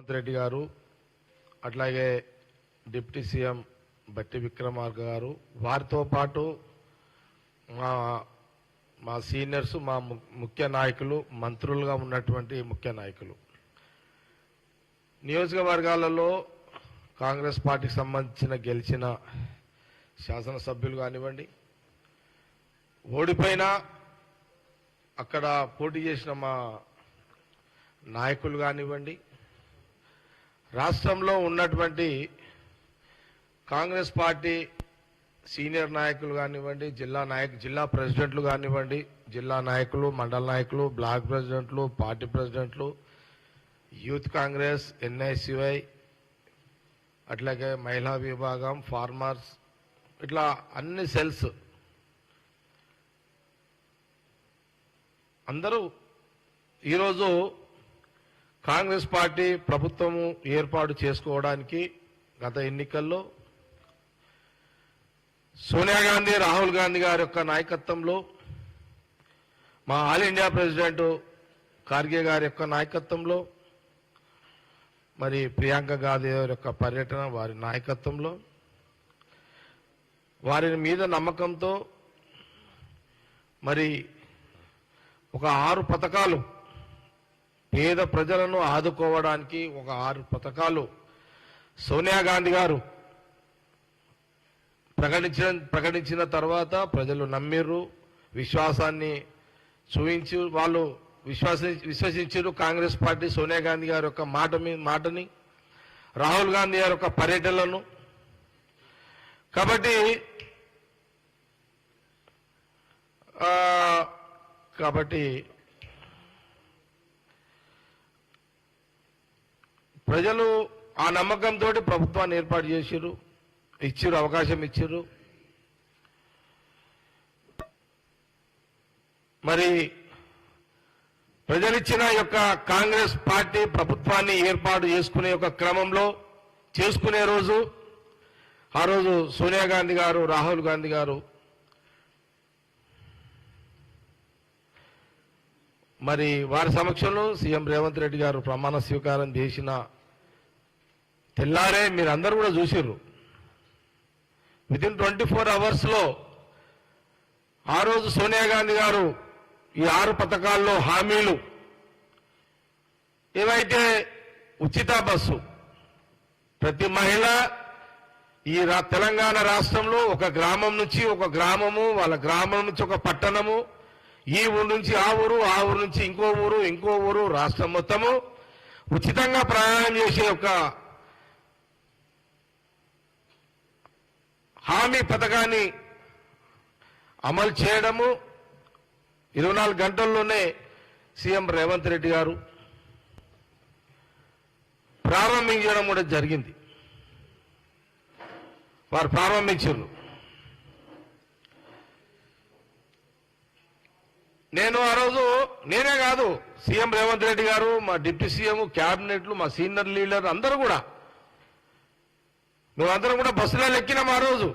రేవంత్ రెడ్డి గారు అట్లాగే deputy CM బట్టి విక్రమార్క గారు వారితో పాటు మా సీనియర్స్ మా ముఖ్య నాయకులు మంత్రులుగా ఉన్నటువంటి ముఖ్య నాయకులు నియోజకవర్గాలలో కాంగ్రెస్ పార్టీకి సంబంధించిన గెలిచిన శాసనసభ్యులు కానివ్వండి ఓడిపోయినా అక్కడ పోటీ చేసిన మా నాయకులు కానివ్వండి రాష్ట్రంలో ఉన్నటువంటి కాంగ్రెస్ పార్టీ సీనియర్ నాయకులు కానివ్వండి జిల్లా ప్రెసిడెంట్లు కానివ్వండి జిల్లా నాయకులు మండల నాయకులు బ్లాక్ ప్రెసిడెంట్లు పార్టీ ప్రెసిడెంట్లు యూత్ కాంగ్రెస్ ఎన్ఐసివై అట్లాగే మహిళా విభాగం ఫార్మర్స్ ఇట్లా అన్ని సెల్స్ అందరూ ఈరోజు కాంగ్రెస్ పార్టీ ప్రభుత్వము ఏర్పాటు చేసుకోవడానికి గత ఎన్నికల్లో సోనియా గాంధీ రాహుల్ గాంధీ గారి యొక్క నాయకత్వంలో మా ఆల్ ఇండియా ప్రెసిడెంట్ ఖార్గే గారి యొక్క నాయకత్వంలో మరి ప్రియాంక గాంధీ గారి యొక్క పర్యటన వారి నాయకత్వంలో వారి మీద నమ్మకంతో మరి ఒక 6 పథకాలు పేద ప్రజలను ఆదుకోవడానికి ఒక 6 పథకాలు సోనియా గాంధీ గారు ప్రకటించిన తర్వాత ప్రజలు నమ్మిర్రు విశ్వాసాన్ని చూపించి వాళ్ళు విశ్వసించారు కాంగ్రెస్ పార్టీ సోనియా గాంధీ గారి యొక్క మాటని రాహుల్ గాంధీ గారి యొక్క పర్యటనలను కాబట్టి ప్రజలు ఆ నమ్మకంతో ప్రభుత్వాన్ని ఏర్పాటు చేశారు అవకాశం ఇచ్చారు మరి ప్రజలిచ్చిన యొక్క కాంగ్రెస్ పార్టీ ప్రభుత్వాన్ని ఏర్పాటు చేసుకునే యొక్క క్రమంలో చేసుకునే రోజు ఆ రోజు సోనియా గాంధీ గారు రాహుల్ గాంధీ గారు మరి వారి సమక్షంలో సీఎం రేవంత్ రెడ్డి గారు ప్రమాణ స్వీకారం చేసిన తెల్లారే మీరందరూ కూడా చూసిర్రు వితిన్ 24 అవర్స్లో ఆ రోజు సోనియా గాంధీ గారు ఈ 6 పథకాల్లో హామీలు ఏవైతే ఉచిత బస్సు ప్రతి మహిళ ఈ తెలంగాణ రాష్ట్రంలో ఒక గ్రామం నుంచి ఒక గ్రామము వాళ్ళ గ్రామం నుంచి ఒక పట్టణము ఈ ఊరు నుంచి ఆ ఊరు నుంచి ఇంకో ఊరు రాష్ట్రం మొత్తము ఉచితంగా ప్రయాణం చేసే ఒక హామీ పథకాన్ని అమలు చేయడము 24 గంటల్లోనే సీఎం రేవంత్ రెడ్డి గారు ప్రారంభించడం కూడా జరిగింది వారు ప్రారంభించారు నేను ఆ రోజు నేనే కాదు సీఎం రేవంత్ రెడ్డి గారు మా డిప్యూటీ సీఎం క్యాబినెట్లు మా సీనియర్ లీడర్ అందరూ కూడా మేమందరం కూడా బస్సులో ఎక్కినాం ఆ రోజు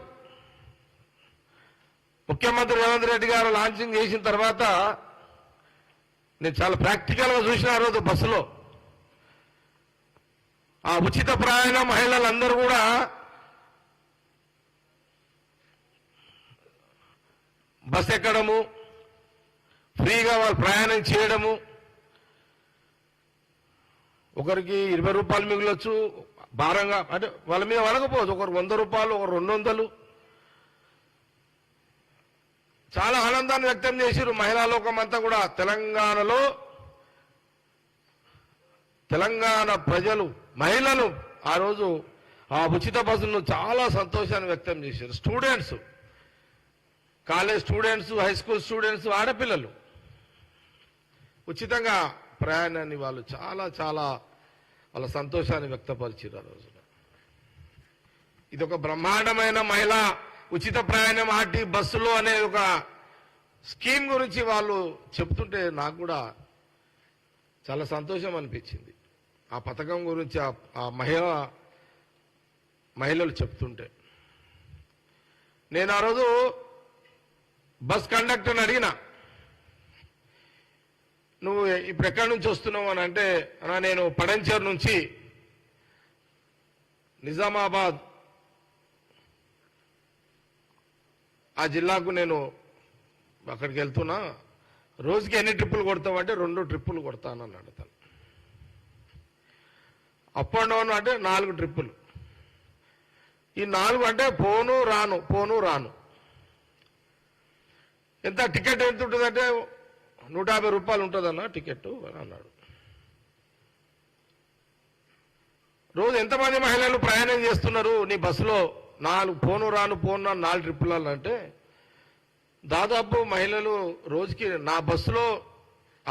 ముఖ్యమంత్రి రేవంత్ రెడ్డి గారు లాంచింగ్ చేసిన తర్వాత నేను చాలా ప్రాక్టికల్గా చూసిన ఆ రోజు బస్సులో ఆ ఉచిత ప్రయాణ మహిళలందరూ కూడా బస్ ఎక్కడము ఫ్రీగా వాళ్ళు ప్రయాణం చేయడము ఒకరికి 20 రూపాయలు మిగిలొచ్చు భారంగా అంటే వాళ్ళ మీద వనకపోవచ్చు ఒకరు 100 రూపాయలు ఒకరు 200 చాలా ఆనందాన్ని వ్యక్తం చేశారు మహిళా లోకం అంతా కూడా తెలంగాణలో తెలంగాణ ప్రజలు మహిళలు ఆ రోజు ఆ ఉచిత బస్సును చాలా సంతోషాన్ని వ్యక్తం చేశారు students college students high school students ఆడపిల్లలు ఉచితంగా ప్రయాణాన్ని వాళ్ళు చాలా వాళ్ళ సంతోషాన్ని వ్యక్తపరిచారు ఆ రోజున ఇది ఒక బ్రహ్మాండమైన మహిళా ఉచిత ప్రయాణం ఆర్టీ బస్సులో అనే ఒక స్కీమ్ గురించి వాళ్ళు చెప్తుంటే నాకు కూడా చాలా సంతోషం అనిపించింది ఆ పథకం గురించి ఆ మహిళలు చెప్తుంటే నేను ఆ రోజు బస్ కండక్టర్ని అడిగిన నువ్వు ఇప్పుడు ఎక్కడి నుంచి వస్తున్నావు అని అంటే నేను పడంచేరు నుంచి నిజామాబాద్ ఆ జిల్లాకు నేను అక్కడికి వెళ్తున్నా. రోజుకి ఎన్ని ట్రిప్పులు కొడతావంటే 2 ట్రిప్పులు కొడతానని అడుగుతాను. అప్ అండ్ డౌన్ అంటే 4 ట్రిప్పులు. ఈ 4 అంటే పోను రాను. ఎంత టికెట్ ఎంత ఉంటుందంటే 150 రూపాయలు ఉంటుందన్న టికెట్ అని అన్నాడు. రోజు ఎంతమంది మహిళలు ప్రయాణం చేస్తున్నారు నీ బస్సులో? 4 పోను రాను 4 ట్రిప్పులు అంటే దాదాపు మహిళలు రోజుకి నా బస్సులో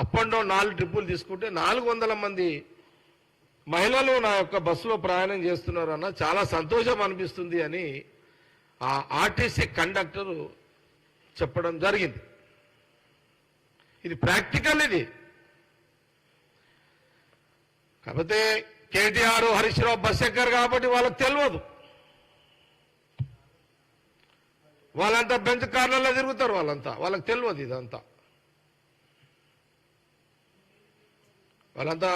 అప్ అండ్ డౌన్ 4 ట్రిప్పులు తీసుకుంటే 400 మంది మహిళలు నా యొక్క బస్సులో ప్రయాణం చేస్తున్నారు అన్న. చాలా సంతోషం అనిపిస్తుంది అని ఆ ఆర్టీసీ కండక్టర్ చెప్పడం జరిగింది. ఇది ప్రాక్టికల్. ఇది కాకపోతే కేటీఆర్ హరీష్ రావు బస్ ఎక్కరు కాబట్టి వాళ్ళకి తెలియదు. వాళ్ళంతా బెంచ్ కార్లలో తిరుగుతారు. వాళ్ళకి తెలియదు ఇదంతా. వాళ్ళంతా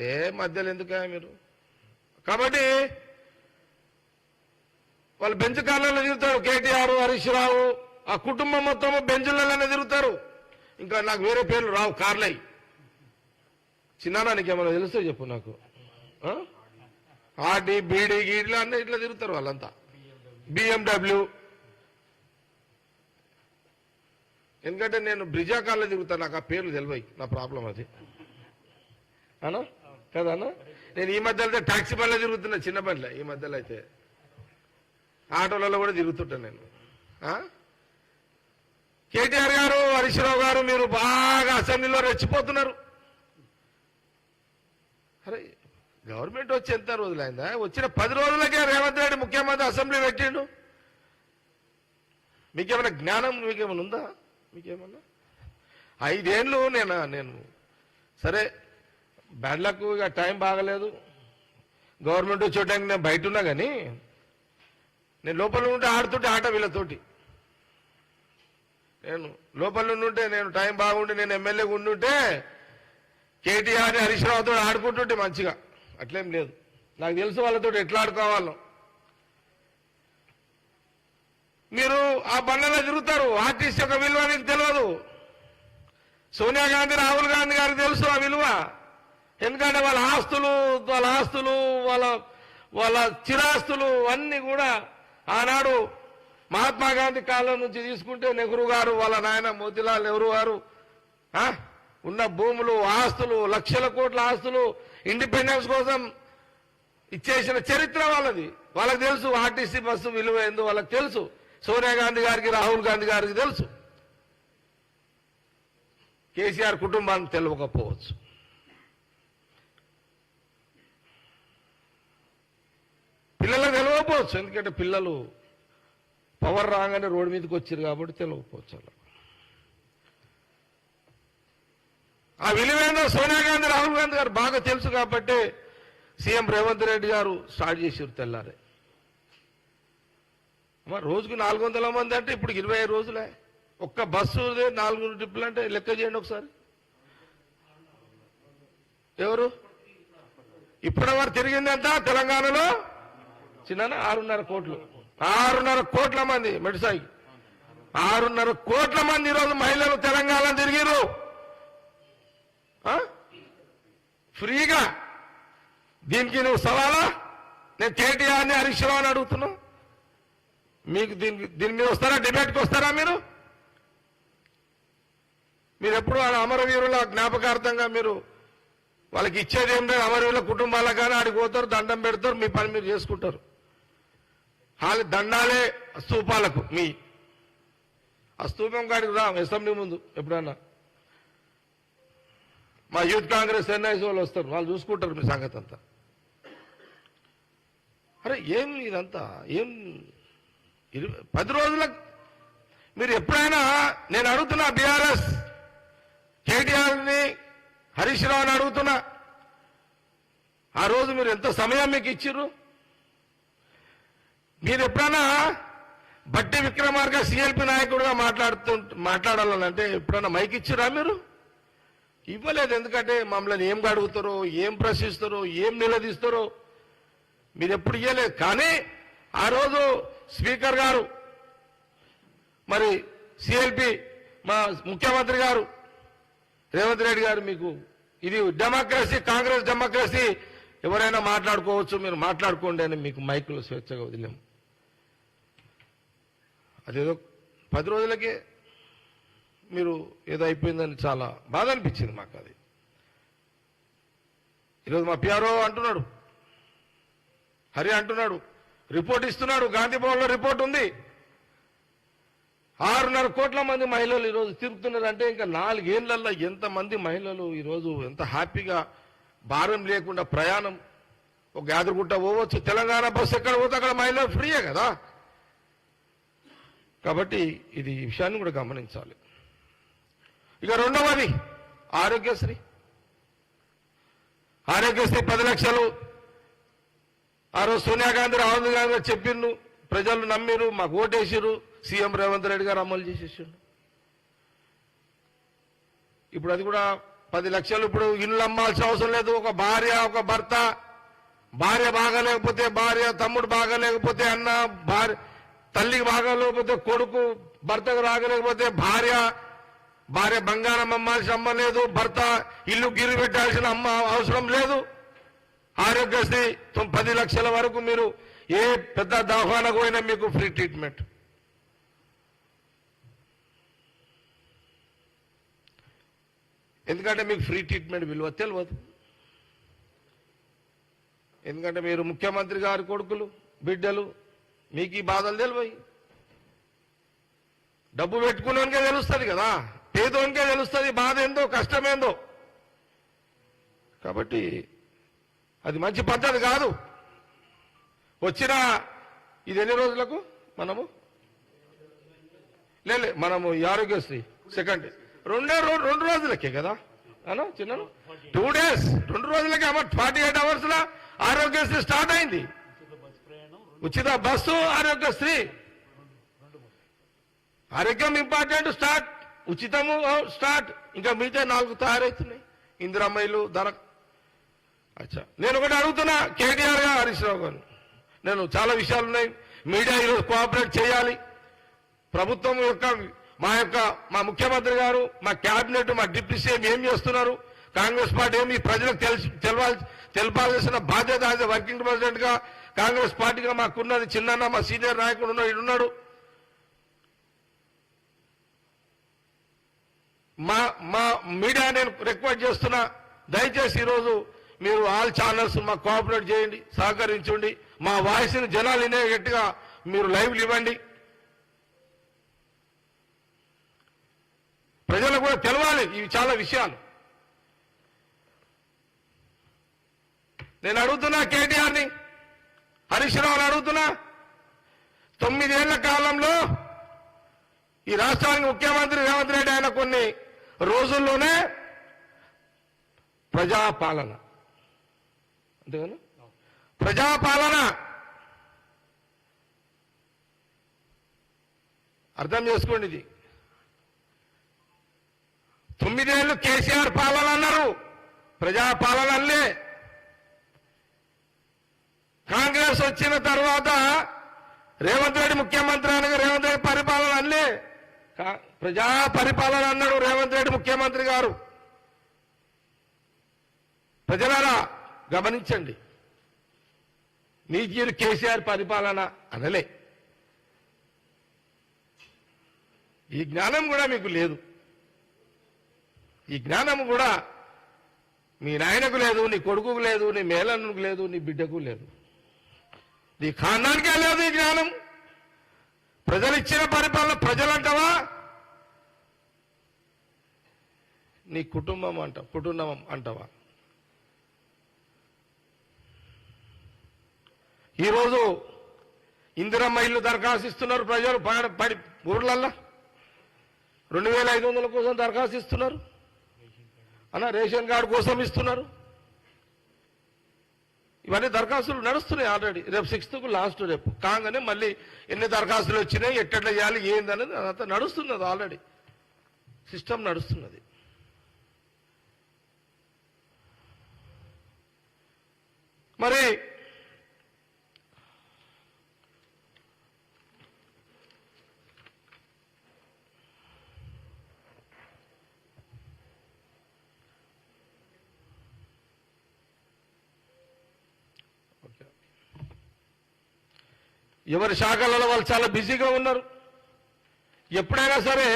ఏ మధ్యలో ఎందుకే మీరు? కాబట్టి వాళ్ళు బెంచ్ కార్లలో తిరుగుతారు. కేటీఆర్ హరీష్ రావు ఆ కుటుంబం మొత్తం బెంచులలోనే తిరుగుతారు. ఇంకా నాకు వేరే పేర్లు రావు. కార్లై చిన్నానా నీకేమైనా తెలుస్తే చెప్పు నాకు. ఆర్డీ బీడీ గీడీ అన్నీ ఇట్లా తిరుగుతారు వాళ్ళంతా. BMW. ఎందుకంటే నేను బ్రిజా కార్లో తిరుగుతాను. నాకు ఆ పేర్లు తెలివై. నా ప్రాబ్లం అది అనా కదా అన్న. నేను ఈ మధ్యలో అయితే టాక్సీ బండ్లో తిరుగుతున్నా. చిన్న బండ్లే. ఈ మధ్యలో అయితే ఆటోలలో కూడా తిరుగుతుంటాను నేను. కేటీఆర్ గారు హరీష్ రావు గారు మీరు బాగా అసెంబ్లీలో రెచ్చిపోతున్నారు. అరే గవర్నమెంట్ వచ్చి ఎంత రోజులైందా? వచ్చిన 10 రోజులకే రేవంత్ రెడ్డి ముఖ్యమంత్రి అసెంబ్లీ పెట్టిండు. మీకేమైనా జ్ఞానం మీకేమైనా ఉందా? మీకేమన్నా 5 ఏళ్ళు నేను సరే బ్యాడ్ లక్. ఇక టైం బాగలేదు. గవర్నమెంట్ చూడడానికి నేను బయట ఉన్నా కానీ నేను లోపల ఉంటే ఆడుతుంటే ఆట వీళ్ళతోటి. నేను లోపల ఉంటే నేను టైం బాగుండి నేను ఎమ్మెల్యేగా ఉండుంటే కేటీఆర్ హరీష్ రావుతో ఆడుకుంటుంటే మంచిగా. అట్లేం లేదు. నాకు తెలుసు వాళ్ళతో ఎట్లా ఆడుకోవాలో. మీరు ఆ బండ్లలో తిరుగుతారు. ఆర్టీసీ యొక్క విలువ మీకు తెలియదు. సోనియా గాంధీ రాహుల్ గాంధీ గారికి తెలుసు ఆ విలువ. ఎందుకంటే వాళ్ళ ఆస్తులు వాళ్ళ చిరాస్తులు అన్నీ కూడా ఆనాడు మహాత్మా గాంధీ కాలం నుంచి తీసుకుంటే నెహ్రూ గారు వాళ్ళ నాయన మోతీలాల్ నెహ్రూ గారు ఉన్న భూములు ఆస్తులు లక్షల కోట్ల ఆస్తులు ఇండిపెండెన్స్ కోసం ఇచ్చేసిన చరిత్ర వాళ్ళది. వాళ్ళకి తెలుసు ఆర్టీసీ బస్సు విలువ ఏందో వాళ్ళకి తెలుసు. సోనియా గాంధీ గారికి రాహుల్ గాంధీ గారికి తెలుసు. కేసీఆర్ కుటుంబానికి తెలియకపోవచ్చు. పిల్లలకు తెలియకపోవచ్చు. ఎందుకంటే పిల్లలు పవర్ రాగానే రోడ్డు మీదకి వచ్చారు కాబట్టి తెలియకపోవచ్చు. అలా ఆ విలువేందో సోనియా గాంధీ రాహుల్ గాంధీ గారు బాగా తెలుసు కాబట్టి సీఎం రేవంత్ రెడ్డి గారు స్టార్ట్ చేసారు తెల్లారే. రోజుకు 400 మంది అంటే ఇప్పుడు 25 రోజులే. ఒక్క బస్సు 4 ట్రిప్పులు అంటే లెక్క చేయండి ఒకసారి. ఎవరు ఇప్పటి వరకు తిరిగింది ఎంత తెలంగాణలో? చిన్న 6.5 కోట్లు. 6.5 కోట్ల మంది మెడిసాయి. 6.5 కోట్ల మంది ఈరోజు మహిళలు తెలంగాణ తిరిగిరు ఫ్రీగా. దీనికి నువ్వు సవాలా? నేను కేటీఆర్ని హరీష్ రావుని అడుగుతున్నా. మీకు దీని మీద వస్తారా? డిబేట్కి వస్తారా? మీరు ఎప్పుడు అమరవీరుల జ్ఞాపకార్థంగా మీరు వాళ్ళకి ఇచ్చేది ఏం లేదు. అమరవీరుల కుటుంబాలకు కానీ ఆడికి పోతారు, దండం పెడతారు, మీ పని మీరు చేసుకుంటారు. దండాలే స్తూపాలకు. ఆ స్తూపం కాడికి రా అసెంబ్లీ ముందు ఎప్పుడన్నా. మా యూత్ కాంగ్రెస్ ఎన్ఐసి వాళ్ళు వస్తారు, వాళ్ళు చూసుకుంటారు మీ సంగతి అంతా. అరే ఏం ఇదంతా ఏం 10 రోజులకు మీరు ఎప్పుడైనా నేను అడుగుతున్నా బీఆర్ఎస్ కేటీఆర్ని హరీష్ రావుని అడుగుతున్నా. ఆ రోజు మీరు ఎంత సమయం మీకు ఇచ్చిర్రు? మీరు ఎప్పుడైనా బట్టి విక్రమార్క సిఎల్పి నాయకుడిగా మాట్లాడాలంటే ఎప్పుడైనా మైక్ ఇచ్చిరా? మీరు ఇవ్వలేదు. ఎందుకంటే మమ్మల్ని ఏం అడుగుతారో, ఏం ప్రశ్నిస్తారో, ఏం నిలదీస్తారో మీరు ఎప్పుడు ఇయ్యలేదు. కానీ ఆ రోజు స్పీకర్ గారు, మరి సిఎల్పి మా ముఖ్యమంత్రి గారు రేవంత్ రెడ్డి గారు, మీకు ఇది డెమోక్రసీ, కాంగ్రెస్ డెమోక్రసీ, ఎవరైనా మాట్లాడుకోవచ్చు, మీరు మాట్లాడుకోండి అని మీకు మైకులు స్వేచ్ఛగా వదిలేము. అదేదో 10 రోజులకే మీరు ఏదో అయిపోయిందని చాలా బాధ అనిపించింది మాకు. అది ఈరోజు మా పిఆర్ఓ అంటున్నాడు, హరి అంటున్నాడు, రిపోర్ట్ ఇస్తున్నాడు, గాంధీ భవన్లో రిపోర్ట్ ఉంది. 6.5 కోట్ల మంది మహిళలు ఈరోజు తిరుగుతున్నారు. అంటే ఇంకా 4 ఏళ్లలో ఎంతమంది మహిళలు ఈరోజు ఎంత హ్యాపీగా భారం లేకుండా ప్రయాణం, ఒక యాదగిరిగుట్ట పోవచ్చు, తెలంగాణ బస్సు ఎక్కడ పోతే అక్కడ మహిళలు ఫ్రీయే కదా. కాబట్టి ఇది ఈ విషయాన్ని కూడా గమనించాలి. ఇక రెండవది ఆరోగ్యశ్రీ. ఆరోగ్యశ్రీ 10 లక్షలు ఆ రోజు సోనియా గాంధీ, రాహుల్ గాంధీ చెప్పిండు, ప్రజలు నమ్మిరు, మాకు ఓటేసిరు, సీఎం రేవంత్ రెడ్డి గారు అమలు చేసేసిండు. ఇప్పుడు అది కూడా 10 లక్షలు. ఇప్పుడు ఇల్లు అమ్మాల్సిన అవసరం లేదు. ఒక భార్య, ఒక భర్త, భార్య బాగాలేకపోతే భార్య, తమ్ముడు బాగాలేకపోతే అన్న, భార్య తల్లికి బాగాలేకపోతే కొడుకు, భర్తకు రాగలేకపోతే భార్య, భార్య బంగారం అమ్మాల్సిన అమ్మ లేదు, భర్త ఇల్లు గిరి పెట్టాల్సిన అమ్మ అవసరం లేదు. ఆరోగ్యశ్రీ 10 లక్షల వరకు మీరు ఏ పెద్ద దవాఖానకు పోయినా మీకు ఫ్రీ ట్రీట్మెంట్. ఎందుకంటే మీకు ఫ్రీ ట్రీట్మెంట్ విలువ తెలియదు. ఎందుకంటే మీరు ముఖ్యమంత్రి గారి కొడుకులు, బిడ్డలు, మీకు ఈ బాధలు తెలివయి. డబ్బు పెట్టుకునేకే తెలుస్తుంది కదా, పేదోనికే తెలుస్తుంది బాధ ఏందో, కష్టమేందో. కాబట్టి అది మంచి పద్ధతి కాదు. వచ్చిన ఇది ఎన్ని రోజులకు మనము మనము ఈ ఆరోగ్యశ్రీ సెకండ్ 2 రోజులకే కదా అను చిన్న 2 days 2 రోజులకే 48 hours లా ఆరోగ్యశ్రీ స్టార్ట్ అయింది. ఉచిత బస్సు, ఆరోగ్యశ్రీ. ఆరోగ్యం ఇంపార్టెంట్, స్టార్ట్. ఉచితము స్టార్ట్. ఇంకా మిగతా 4 తయారవుతున్నాయి. ఇందిరమ్మలు ధర. అచ్చా, నేను ఒకటి అడుగుతున్నా కేటీఆర్ గారు, హరీష్ రావు గారు, నేను చాలా విషయాలు ఉన్నాయి. మీడియా ఈరోజు కోఆపరేట్ చేయాలి. ప్రభుత్వం యొక్క మా ముఖ్యమంత్రి గారు, మా క్యాబినెట్, మా డిప్యూటీ సీఎం ఏం చేస్తున్నారు, కాంగ్రెస్ పార్టీ ఏమి ప్రజలకు తెలపాల్సిన బాధ్యత యాజ్ వర్కింగ్ ప్రెసిడెంట్ గా కాంగ్రెస్ పార్టీగా మాకున్నది. చిన్న మా సీనియర్ నాయకుడు ఉన్నాడు. మా మీడియా నేను రిక్వెస్ట్ చేస్తున్నా, దయచేసి ఈరోజు మీరు ఆల్ ఛానల్స్ మాకు కోఆపరేట్ చేయండి, సహకరించండి. మా వాయిస్ని జనాలు వినేటట్టుగా మీరు లైవ్లు ఇవ్వండి. ప్రజలకు కూడా తెలవాలి ఇవి చాలా విషయాలు. నేను అడుగుతున్నా కేటీఆర్ని, హరీష్ రావుని అడుగుతున్నా, 9 ఏళ్ల కాలంలో ఈ రాష్ట్రానికి ముఖ్యమంత్రి రేవంత్ రెడ్డి అయిన కొన్ని రోజుల్లోనే ప్రజాపాలన, అంతేనా, ప్రజాపాలన అర్థం చేసుకోండి. ఇది 9 ఏళ్ళు కేసీఆర్ పాలన అన్నారు, ప్రజాపాలన అల్లే. కాంగ్రెస్ వచ్చిన తర్వాత రేవంత్ రెడ్డి ముఖ్యమంత్రి అనగా రేవంత్ రెడ్డి పరిపాలన అల్లే, ప్రజా పరిపాలన అన్నాడు రేవంత్ రెడ్డి ముఖ్యమంత్రి గారు. ప్రజలారా గమనించండి, మీరు కేసీఆర్ పరిపాలన అనలే. ఈ జ్ఞానం కూడా మీకు లేదు. ఈ జ్ఞానం కూడా మీ నాయనకు లేదు, నీ కొడుకుకు లేదు, నీ మేనన్నుకు లేదు, నీ బిడ్డకు లేదు, నీ ఖాందానికే లేదు ఈ జ్ఞానం. ప్రజలు ఇచ్చిన పరిపాలన ప్రజలంటావా, నీ కుటుంబం అంటావా? ఈరోజు ఇందిరమ్మ ఇల్లు దరఖాస్తు ఇస్తున్నారు ప్రజలు ఊర్లల్లో. 2500 కోసం దరఖాస్తు ఇస్తున్నారు అన్న, రేషన్ కార్డు కోసం ఇస్తున్నారు. ఇవన్నీ దరఖాస్తులు నడుస్తున్నాయి ఆల్రెడీ. రేపు 6th లాస్ట్, రేపు కాగానే మళ్ళీ ఎన్ని దరఖాస్తులు వచ్చినాయి, ఎట్లా చేయాలి, ఏందనేది అదంతా నడుస్తున్నది. ఆల్రెడీ సిస్టమ్ నడుస్తున్నది. మరి ఎవరి శాఖలలో వాళ్ళు చాలా బిజీగా ఉన్నారు. ఎప్పుడైనా సరే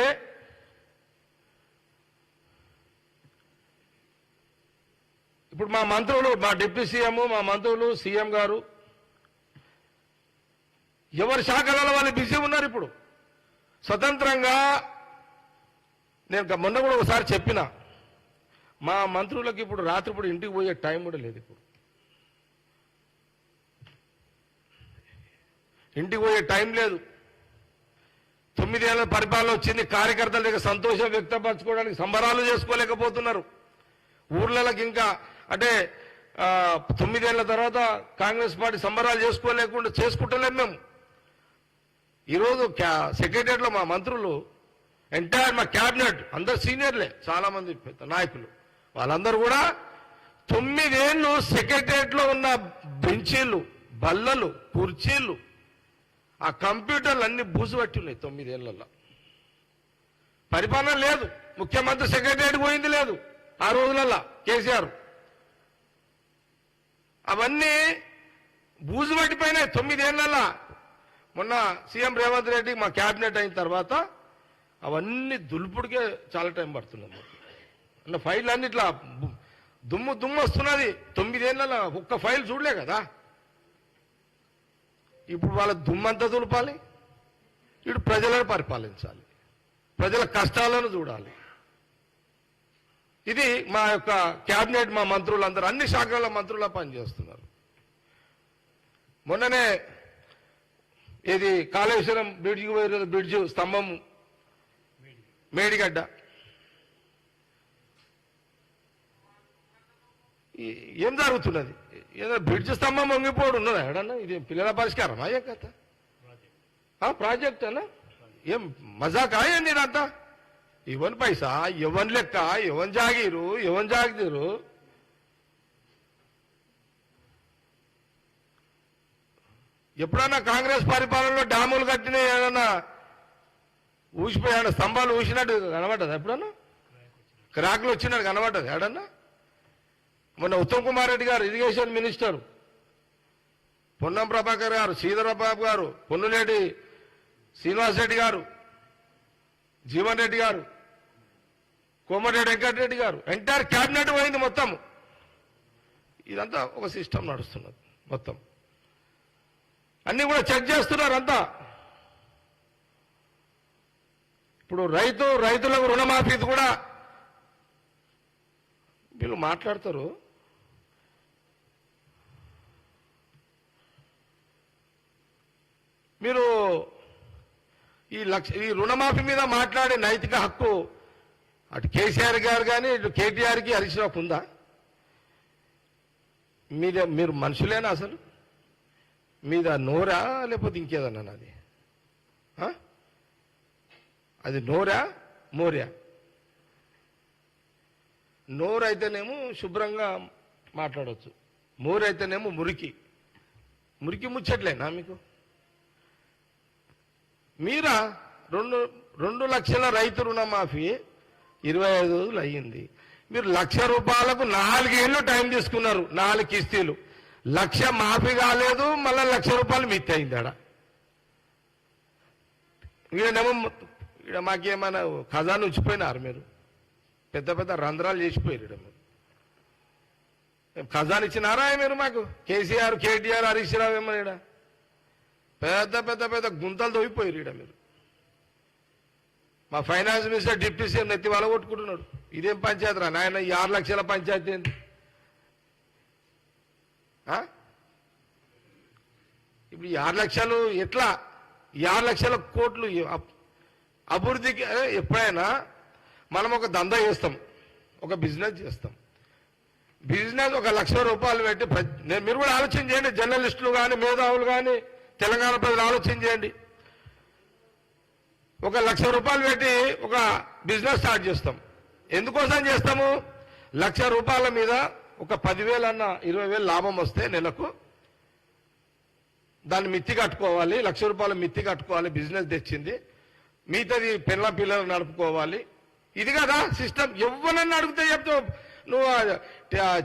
ఇప్పుడు మా మంత్రులు, మా డిప్యూటీ సీఎం, మా మంత్రులు, సీఎం గారు ఎవరి శాఖలలో వాళ్ళు బిజీ ఉన్నారు. ఇప్పుడు స్వతంత్రంగా నేను మొన్న కూడా ఒకసారి చెప్పిన, మా మంత్రులకు ఇప్పుడు రాత్రిపూట ఇంటికి పోయే టైం కూడా లేదు. ఇప్పుడు ఇంటికి పోయే టైం లేదు. 9 ఏళ్ల పరిపాలన వచ్చింది. కార్యకర్తల దగ్గర సంతోషం వ్యక్తపరచుకోవడానికి సంబరాలు చేసుకోలేకపోతున్నారు. ఊర్లకి ఇంకా అంటే 9 ఏళ్ల తర్వాత కాంగ్రెస్ పార్టీ సంబరాలు చేసుకుంటలేము మేము. ఈరోజు సెక్రటరియట్లో మా మంత్రులు, ఎంటైర్ మా క్యాబినెట్ అందరు సీనియర్లే, చాలా మంది పెద్ద నాయకులు, వాళ్ళందరూ కూడా 9 ఏళ్ళు సెక్రటరియట్లో ఉన్న బెంచీలు, బల్లలు, కుర్చీలు, ఆ కంప్యూటర్లు అన్ని బూజు పట్టి ఉన్నాయి. 9 ఏళ్లలో పరిపాలన లేదు. ముఖ్యమంత్రి సెక్రటరియట్ పోయింది లేదు ఆ రోజులల్లో కేసీఆర్. అవన్నీ బూజు పట్టిపోయినాయి 9 ఏళ్లలో. మొన్న సీఎం రేవంత్ రెడ్డి మా క్యాబినెట్ అయిన తర్వాత అవన్నీ దులుపుడికే చాలా టైం పడుతుంది. అన్న ఫైల్ అన్ని ఇట్లా దుమ్ము వస్తున్నది. 9 ఏళ్లలో ఒక్క ఫైల్ చూడలే కదా. ఇప్పుడు వాళ్ళ దుమ్మంతా దులపాలి, ఇప్పుడు ప్రజలను పరిపాలించాలి, ప్రజల కష్టాలను చూడాలి. ఇది మా యొక్క క్యాబినెట్, మా మంత్రులందరూ అన్ని శాఖల మంత్రుల పనిచేస్తున్నారు. మొన్ననే ఇది కాళేశ్వరం బ్రిడ్జికి పోయే బ్రిడ్జ్ స్తంభం మేడిగడ్డ ఏం జరుగుతున్నది? ఏదో బ్రిడ్జ్ స్తంభం వంగిపోవడం ఉన్నదా ఎడన్నా? ఇది పిల్లల పరిష్కారం అయ్యే కథ ప్రాజెక్ట్ అన్నా? ఏం మజాకా ఏంది ఇదంతా? ఎవని పైసా, ఎవని లెక్క, ఎవని జాగీరు, ఎవని జాగిరు? ఎప్పుడన్నా కాంగ్రెస్ పరిపాలనలో డ్యాములు కట్టిన ఏదన్నా ఊసిపోయాడు, స్తంభాలు ఊసినట్టు కనబడ్డది? ఎప్పుడన్నా క్రాక్లు వచ్చినట్టు కనబడ్డది ఏడన్నా? మొన్న ఉత్తమ్ కుమార్ రెడ్డి గారు, ఇరిగేషన్ మినిస్టర్, పొన్నం ప్రభాకర్ గారు, శ్రీధరబాబు గారు, పొన్నులేటి శ్రీనివాస్ రెడ్డి గారు, జీవన్ రెడ్డి గారు, కోమటిరెడ్డి వెంకటరెడ్డి గారు, ఎంటైర్ క్యాబినెట్ పోయింది మొత్తం. ఇదంతా ఒక సిస్టమ్ నడుస్తున్నది. మొత్తం అన్ని కూడా చెక్ చేస్తున్నారు అంతా. ఇప్పుడు రైతులకు రుణమాఫీ కూడా వీళ్ళు మాట్లాడతారు. మీరు ఈ రుణమాఫీ మీద మాట్లాడే నైతిక హక్కు అటు కేసీఆర్ గారు కానీ ఇటు కేటీఆర్కి హరీష్ రావుకు ఉందా? మీరు మనుషులేనా అసలు? మీద నోరా లేకపోతే ఇంకేదన్నా? అది నోరా మోర్యా? నోరు అయితేనేమో శుభ్రంగా మాట్లాడవచ్చు, మోరు అయితేనేమో మురికి ముచ్చట్లేనా మీకు? మీరా 2 లక్షల రైతు రుణమాఫీ 25 రోజులు అయ్యింది. మీరు ₹1,00,000 4 ఏళ్ళు టైం తీసుకున్నారు. 4 కిస్తీలు, 1,00,000 మాఫీ కాలేదు, మళ్ళీ ₹1,00,000 మిత్తి అయింది. ఈడనేమో ఇక్కడ మాకేమైనా ఖజానా ఉంచిపోయినారు మీరు? పెద్ద పెద్ద రంధ్రాలు చేసిపోయారు ఇక్కడ. మీరు ఖజానా ఇచ్చినారా మీరు మాకు? కేసీఆర్, కేటీఆర్, హరీష్ రావు ఏమో ఇక్కడ పెద్ద గుంతలు తవ్విపోయారు ఇక్కడ మీరు. మా ఫైనాన్స్ మినిస్టర్, డిప్యూటీ సీఎం నెత్తి వాళ్ళ కొట్టుకుంటున్నాడు. ఇదేం పంచాయతీ రా నాయన? ఈ 6 లక్షల పంచాయతీ ఏంటి? ఇప్పుడు ఈ 6 లక్షలు ఎట్లా? ఈ 6 లక్షల కోట్లు అభివృద్ధికి ఎప్పుడైనా మనం ఒక దందా చేస్తాం, ఒక బిజినెస్ చేస్తాం. బిజినెస్ ఒక ₹1,00,000 పెట్టి మీరు కూడా ఆలోచన చేయండి. జర్నలిస్టులు కానీ, మేధావులు కానీ, తెలంగాణ ప్రజలు ఆలోచన చేయండి. ఒక ₹1,00,000 పెట్టి ఒక బిజినెస్ స్టార్ట్ చేస్తాం. ఎందుకోసం చేస్తాము? ₹1,00,000 మీద ఒక 10,000 అన్న 20,000 లాభం వస్తే నెలకు దాన్ని మిత్తి కట్టుకోవాలి. ₹1,00,000 మిత్తి కట్టుకోవాలి. బిజినెస్ తెచ్చింది, మిగతాది పిల్లలు నడుపుకోవాలి. ఇది కదా సిస్టమ్. ఎవరన్నా అడిగితే చెప్తావు నువ్వు.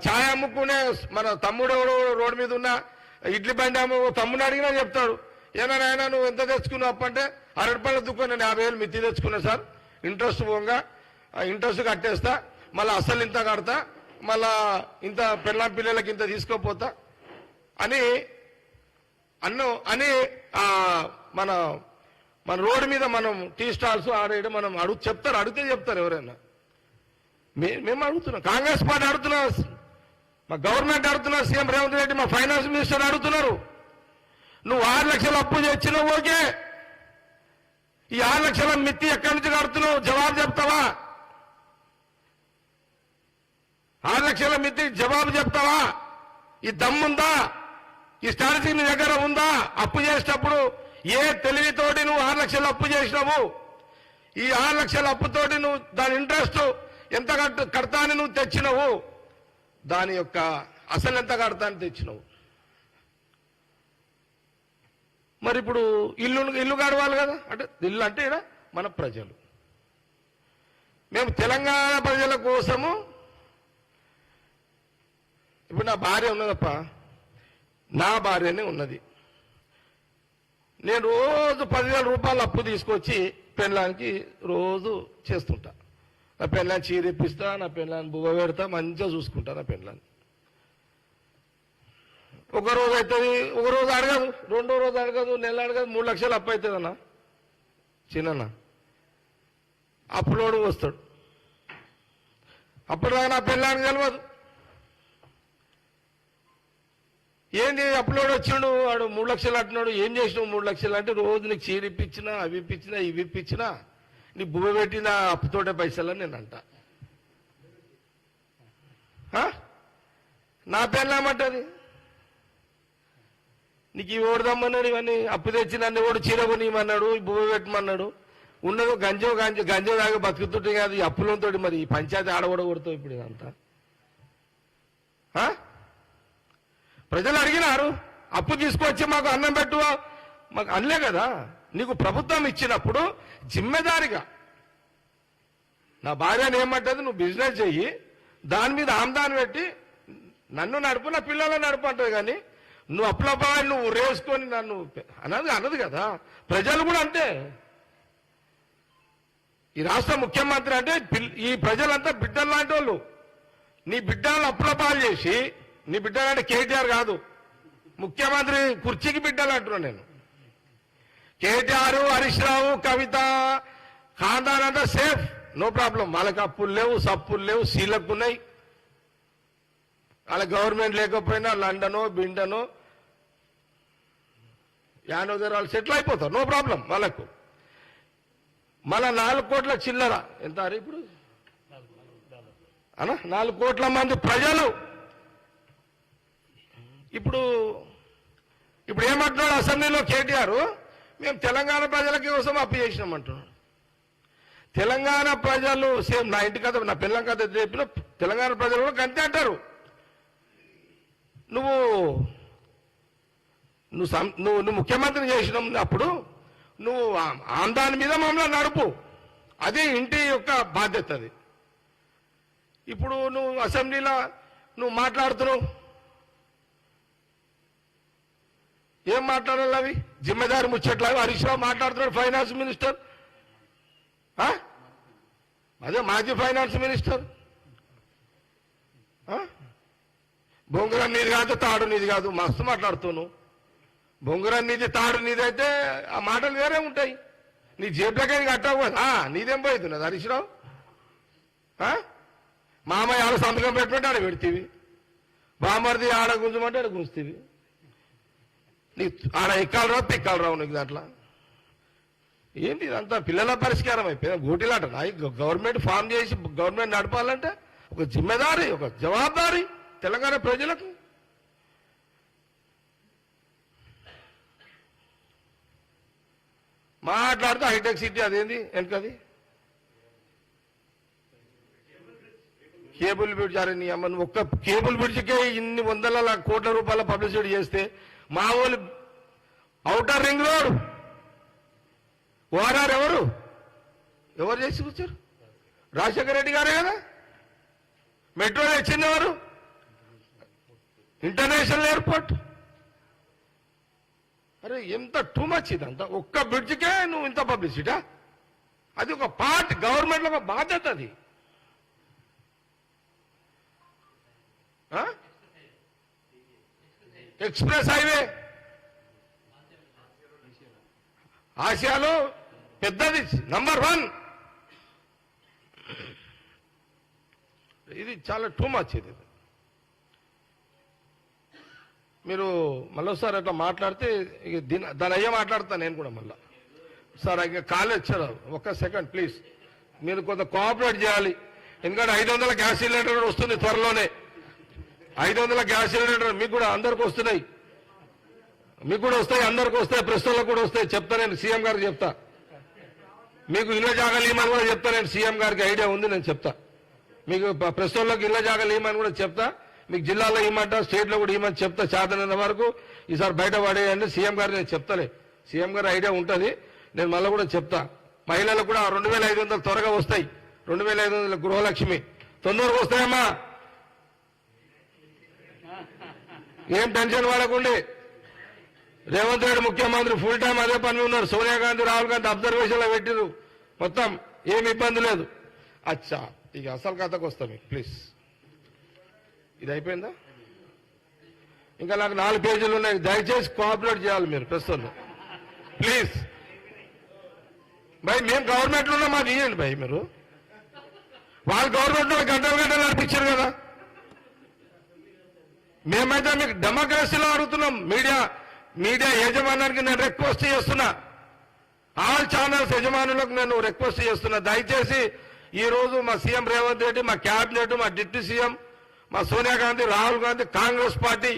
ఛాయ్ అమ్ముకునే మన తమ్ముడు రోడ్డు మీద ఉన్న ఇడ్లీ బండి తమ్ముడు అడిగినా చెప్తాడు, ఏనాయనా నువ్వు ఎంత తెచ్చుకున్నావు అప్పు అంటే అరటిపళ్ళ దుకాణం నేను 50,000 మిత్తి తెచ్చుకున్నా సార్, ఇంట్రెస్ట్ పోగా ఇంట్రెస్ట్ కట్టేస్తా, మళ్ళీ అసలు ఇంత కడతా, మళ్ళా ఇంత పెళ్ళాం పిల్లలకి ఇంత తీసుకోపోతా అని అని మన మన రోడ్డు మీద మనం టీ స్టాల్స్ ఆడేయడం మనం అడిగితే చెప్తారు ఎవరైనా. మేము అడుగుతున్నాం, కాంగ్రెస్ పార్టీ అడుగుతున్నారు, మా గవర్నమెంట్ అడుగుతున్నారు, సీఎం రేవంత్ రెడ్డి, మా ఫైనాన్స్ మినిస్టర్ అడుగుతున్నారు. నువ్వు 6 లక్షలు అప్పు తెచ్చినావు, ఓకే, ఈ 6 లక్షల మిత్తి ఎక్కడి నుంచి కడుతున్నావు జవాబు చెప్తావా? 6 లక్షల మిత్తి జవాబు చెప్తావా? ఈ దమ్ముందా? ఈ స్ట్రాటజీ నీ దగ్గర ఉందా? అప్పు చేసేటప్పుడు ఏ తెలివితోటి నువ్వు 6 లక్షలు అప్పు చేసినావు? ఈ 6 లక్షల అప్పుతోటి నువ్వు దాని ఇంట్రెస్ట్ ఎంత కడతా అని నువ్వు తెచ్చినావు, దాని యొక్క అసలు ఎంత కడతా అని తెచ్చినావు. మరి ఇప్పుడు ఇల్లు గడవాలి కదా, అంటే ఇల్లు అంటే ఇక్కడ మన ప్రజలు, మేము తెలంగాణ ప్రజల కోసము. ఇప్పుడు నా భార్య ఉన్నదప్ప, నా భార్యనే ఉన్నది, నేను రోజు 10,000 రూపాయలు అప్పు తీసుకొచ్చి పెళ్ళానికి రోజు చేస్తుంటా. నా పెళ్ళాన్ని చీరెప్పిస్తా, నా పెళ్ళాన్ని బువ్వ పెడతా, మంచిగా చూసుకుంటా నా పెళ్ళాన్ని. ఒక రోజు అవుతుంది, ఒక రోజు అడగదు, 2వ రోజు అడగదు, నెల అడగదు, 3 లక్షలు అప్పు అవుతుందన్నా చిన్న అప్పులోడు వస్తాడు. అప్పటిదాకా నా పెళ్ళానికి తెలియదు. ఏంది అప్పులోడు వచ్చినాడు, వాడు 3 లక్షలు అంటున్నాడు, ఏం చేసినావు 3 లక్షలు అంటే, రోజు నీకు చీర ఇప్పించినా, అవి ఇప్పించినా, ఇవి ఇప్పించినా, నీ బువ్వ పెట్టిన అప్పుతోటే పైసలని నేను అంట. నా పెళ్ళామంటది, నీకు ఇవి ఓడదమ్మన్నాడు, ఇవన్నీ అప్పు తెచ్చి నన్ను కూడా చీర కొనియమన్నాడు, బువ్వ పెట్టమన్నాడు, ఉన్నదో గంజో దాకా బతుకుతుంటే కాదు ఈ అప్పులతో. మరి ఈ పంచాయతీ ఆడగొడగొడతావు ఇప్పుడు ఇదంతా. ప్రజలు అడిగినారు, అప్పు తీసుకొచ్చి మాకు అన్నం పెట్టు, మాకు అనలే కదా. నీకు ప్రభుత్వం ఇచ్చినప్పుడు జిమ్మెదారిగా నా భార్యను ఏమంటది, నువ్వు బిజినెస్ చెయ్యి, దాని మీద ఆమ్దాన్ని పెట్టి నన్ను నడుపు, నా పిల్లలను నడుపు అంటది. కానీ నువ్వు అప్పులపా నువ్వు రేసుకొని నన్ను అనదు కదా. ప్రజలు కూడా అంతే. ఈ రాష్ట్ర ముఖ్యమంత్రి అంటే ఈ ప్రజలంతా బిడ్డలు లాంటి వాళ్ళు. నీ బిడ్డలను అప్పులపాలు చేసి, నీ బిడ్డలు అంటే కేటీఆర్ కాదు, ముఖ్యమంత్రి కుర్చీకి బిడ్డలు అంటున్నాను నేను. కేటీఆర్, హరీష్ రావు, కవిత, ఖాందాన్ అంతా సేఫ్, నో ప్రాబ్లం. వాళ్ళకి అప్పులు లేవు, సప్పులు లేవు, సీలకు ఉన్నాయి. వాళ్ళ గవర్నమెంట్ లేకపోయినా లండనో బిండనో యానో దగ్గర వాళ్ళు సెటిల్ అయిపోతారు, నో ప్రాబ్లం వాళ్ళకు. మళ్ళా 4 కోట్ల చిల్లర ఎంత ఇప్పుడు అనా 4 కోట్ల మంది ప్రజలు ఇప్పుడు ఏమంటున్నాడు అసెంబ్లీలో కేటీఆర్, మేము తెలంగాణ ప్రజల కోసం అప్పు చేసినామంటున్నాడు. తెలంగాణ ప్రజలు సేమ్ నా ఇంటి కథ, నా పిల్లల కథ చెప్పిన తెలంగాణ ప్రజలు కూడా అంతే అంటారు. నువ్వు ముఖ్యమంత్రి చేసినప్పుడు నువ్వు ఆందాని మీద మమ్మల్ని నడుపు, అది ఇంటి యొక్క బాధ్యత. అది ఇప్పుడు నువ్వు అసెంబ్లీలో నువ్వు మాట్లాడుతున్నావు, ఏం మాట్లాడాలి అవి జిమ్మెదారి ముచ్చట్లు. హరీష్ రావు మాట్లాడుతున్నాడు, ఫైనాన్స్ మినిస్టర్, అదే మాజీ ఫైనాన్స్ మినిస్టర్. బొంగురం నీది కాదు, తాడు నీది కాదు, మస్తు మాట్లాడుతున్నావు. బొంగురం నీది, తాడు నీది అయితే ఆ మాటలు వేరే ఉంటాయి. నీ జేబులకే కట్టావు కదా, నీదేం పోతున్నది హరీష్ రావు? మామయ్య ఆడ సంతకం పెట్టమంటే ఆడ పెడితేవి, బామర్ది ఆడ గుంజమంటే ఆడ గుంజుతీవి. నీకు ఆడ ఎక్కాలి రావు, పిక్కాలి రావు నీకు దాంట్లో. ఏంటి ఇదంతా పిల్లల పరిష్కారం అయిపోయింది, గోటిలాట. గవర్నమెంట్ ఫామ్ చేసి గవర్నమెంట్ నడపాలంటే ఒక జిమ్మెదారి, ఒక జవాబారి తెలంగాణ ప్రజలకు. మాట్లాడుతూ హైటెక్ సిటీ అదేంది వెనకది కేబుల్ బ్రిడ్జ్. అరే నీ అమ్మ, ఒక్క కేబుల్ బ్రిడ్జ్కే ఇన్ని 100 కోట్ల రూపాయల పబ్లిసిటీ చేస్తే మా వాళ్ళు ఔటర్ రింగ్ రోడ్ ఓఆర్ఆర్ ఎవరు చేసి కూర్చారు? రాజశేఖర రెడ్డి గారే కదా. మెట్రో తెచ్చింది ఎవరు? International airport. అరే ఎంత టూ మచ్ ఇదంతా, ఒక్క బ్రిడ్జ్కే నువ్వు ఇంత పబ్లిసిటా? అది ఒక పార్ట్, గవర్నమెంట్లో ఒక బాధ్యత అది. ఎక్స్ప్రెస్ హైవే ఆసియాలో పెద్దది, నంబర్ 1. ఇది చాలా టూ మచ్. ఇది మీరు మళ్ళీసారి అట్లా మాట్లాడితే దాని అయ్యే మాట్లాడతాను నేను కూడా మళ్ళా. సార్ ఇక కాల్ వచ్చారు, ఒక్క సెకండ్ ప్లీజ్. మీరు కొంత కోఆపరేట్ చేయాలి. ఎందుకంటే 500 గ్యాస్ సిలిండర్ వస్తుంది త్వరలోనే. 500 గ్యాస్ సిలిండర్ మీకు కూడా అందరికి వస్తున్నాయి, మీకు కూడా వస్తాయి, అందరికి వస్తాయి, ప్రెస్ వాళ్ళకు కూడా వస్తాయి. చెప్తా, నేను సీఎం గారికి చెప్తా. మీకు ఇళ్ళ జాగాలు ఇవ్వమని కూడా చెప్తా. నేను సీఎం గారికి ఐడియా ఉంది, నేను చెప్తా. మీకు ప్రెస్ వాళ్ళకి ఇళ్ళ జాగాలు ఇవ్వమని కూడా చెప్తా. మీకు జిల్లాలో ఇవ్వమంట, స్టేట్లో కూడా ఇవ్వమని చెప్తా. చేతనంత వరకు ఈసారి బయట పడేయండి. సీఎం గారికి నేను చెప్తాలే, సీఎం గారి ఐడియా ఉంటుంది. నేను మళ్ళీ కూడా చెప్తా. మహిళలకు కూడా 2500 త్వరగా వస్తాయి. 2500 గృహలక్ష్మి తొందరగా వస్తాయమ్మా, ఏం టెన్షన్ పడకండి. రేవంత్ రెడ్డి ముఖ్యమంత్రి ఫుల్ టైం అదే పని ఉన్నారు. సోనియా గాంధీ, రాహుల్ గాంధీ అబ్జర్వేషన్ లో పెట్టిరు. మొత్తం ఏమి ఇబ్బంది లేదు. అచ్చా, ఇక అసలు కథకు వస్తాం మీకు ప్లీజ్. ఇది అయిపోయిందా? ఇంకా నాకు 4 పేజీలు ఉన్నాయి. దయచేసి కోఆపరేట్ చేయాలి మీరు ప్రస్తుతం ప్లీజ్. భయ్ మేము గవర్నమెంట్లో ఉన్నా మాది ఇవ్వండి భయ్. మీరు వాళ్ళు గవర్నమెంట్లో గంటలు నడిపించారు కదా. మేమైతే మీకు డెమోక్రసీలో అడుగుతున్నాం. మీడియా యజమానానికి నేను రిక్వెస్ట్ చేస్తున్నా, ఆల్ ఛానల్స్ యజమానులకు నేను రిక్వెస్ట్ చేస్తున్నా. దయచేసి ఈ రోజు మా సీఎం రేవంత్ రెడ్డి, మా క్యాబినెట్, మా డిప్యూటీ సీఎం, మా సోనియా గాంధీ, రాహుల్ గాంధీ, కాంగ్రెస్ పార్టీ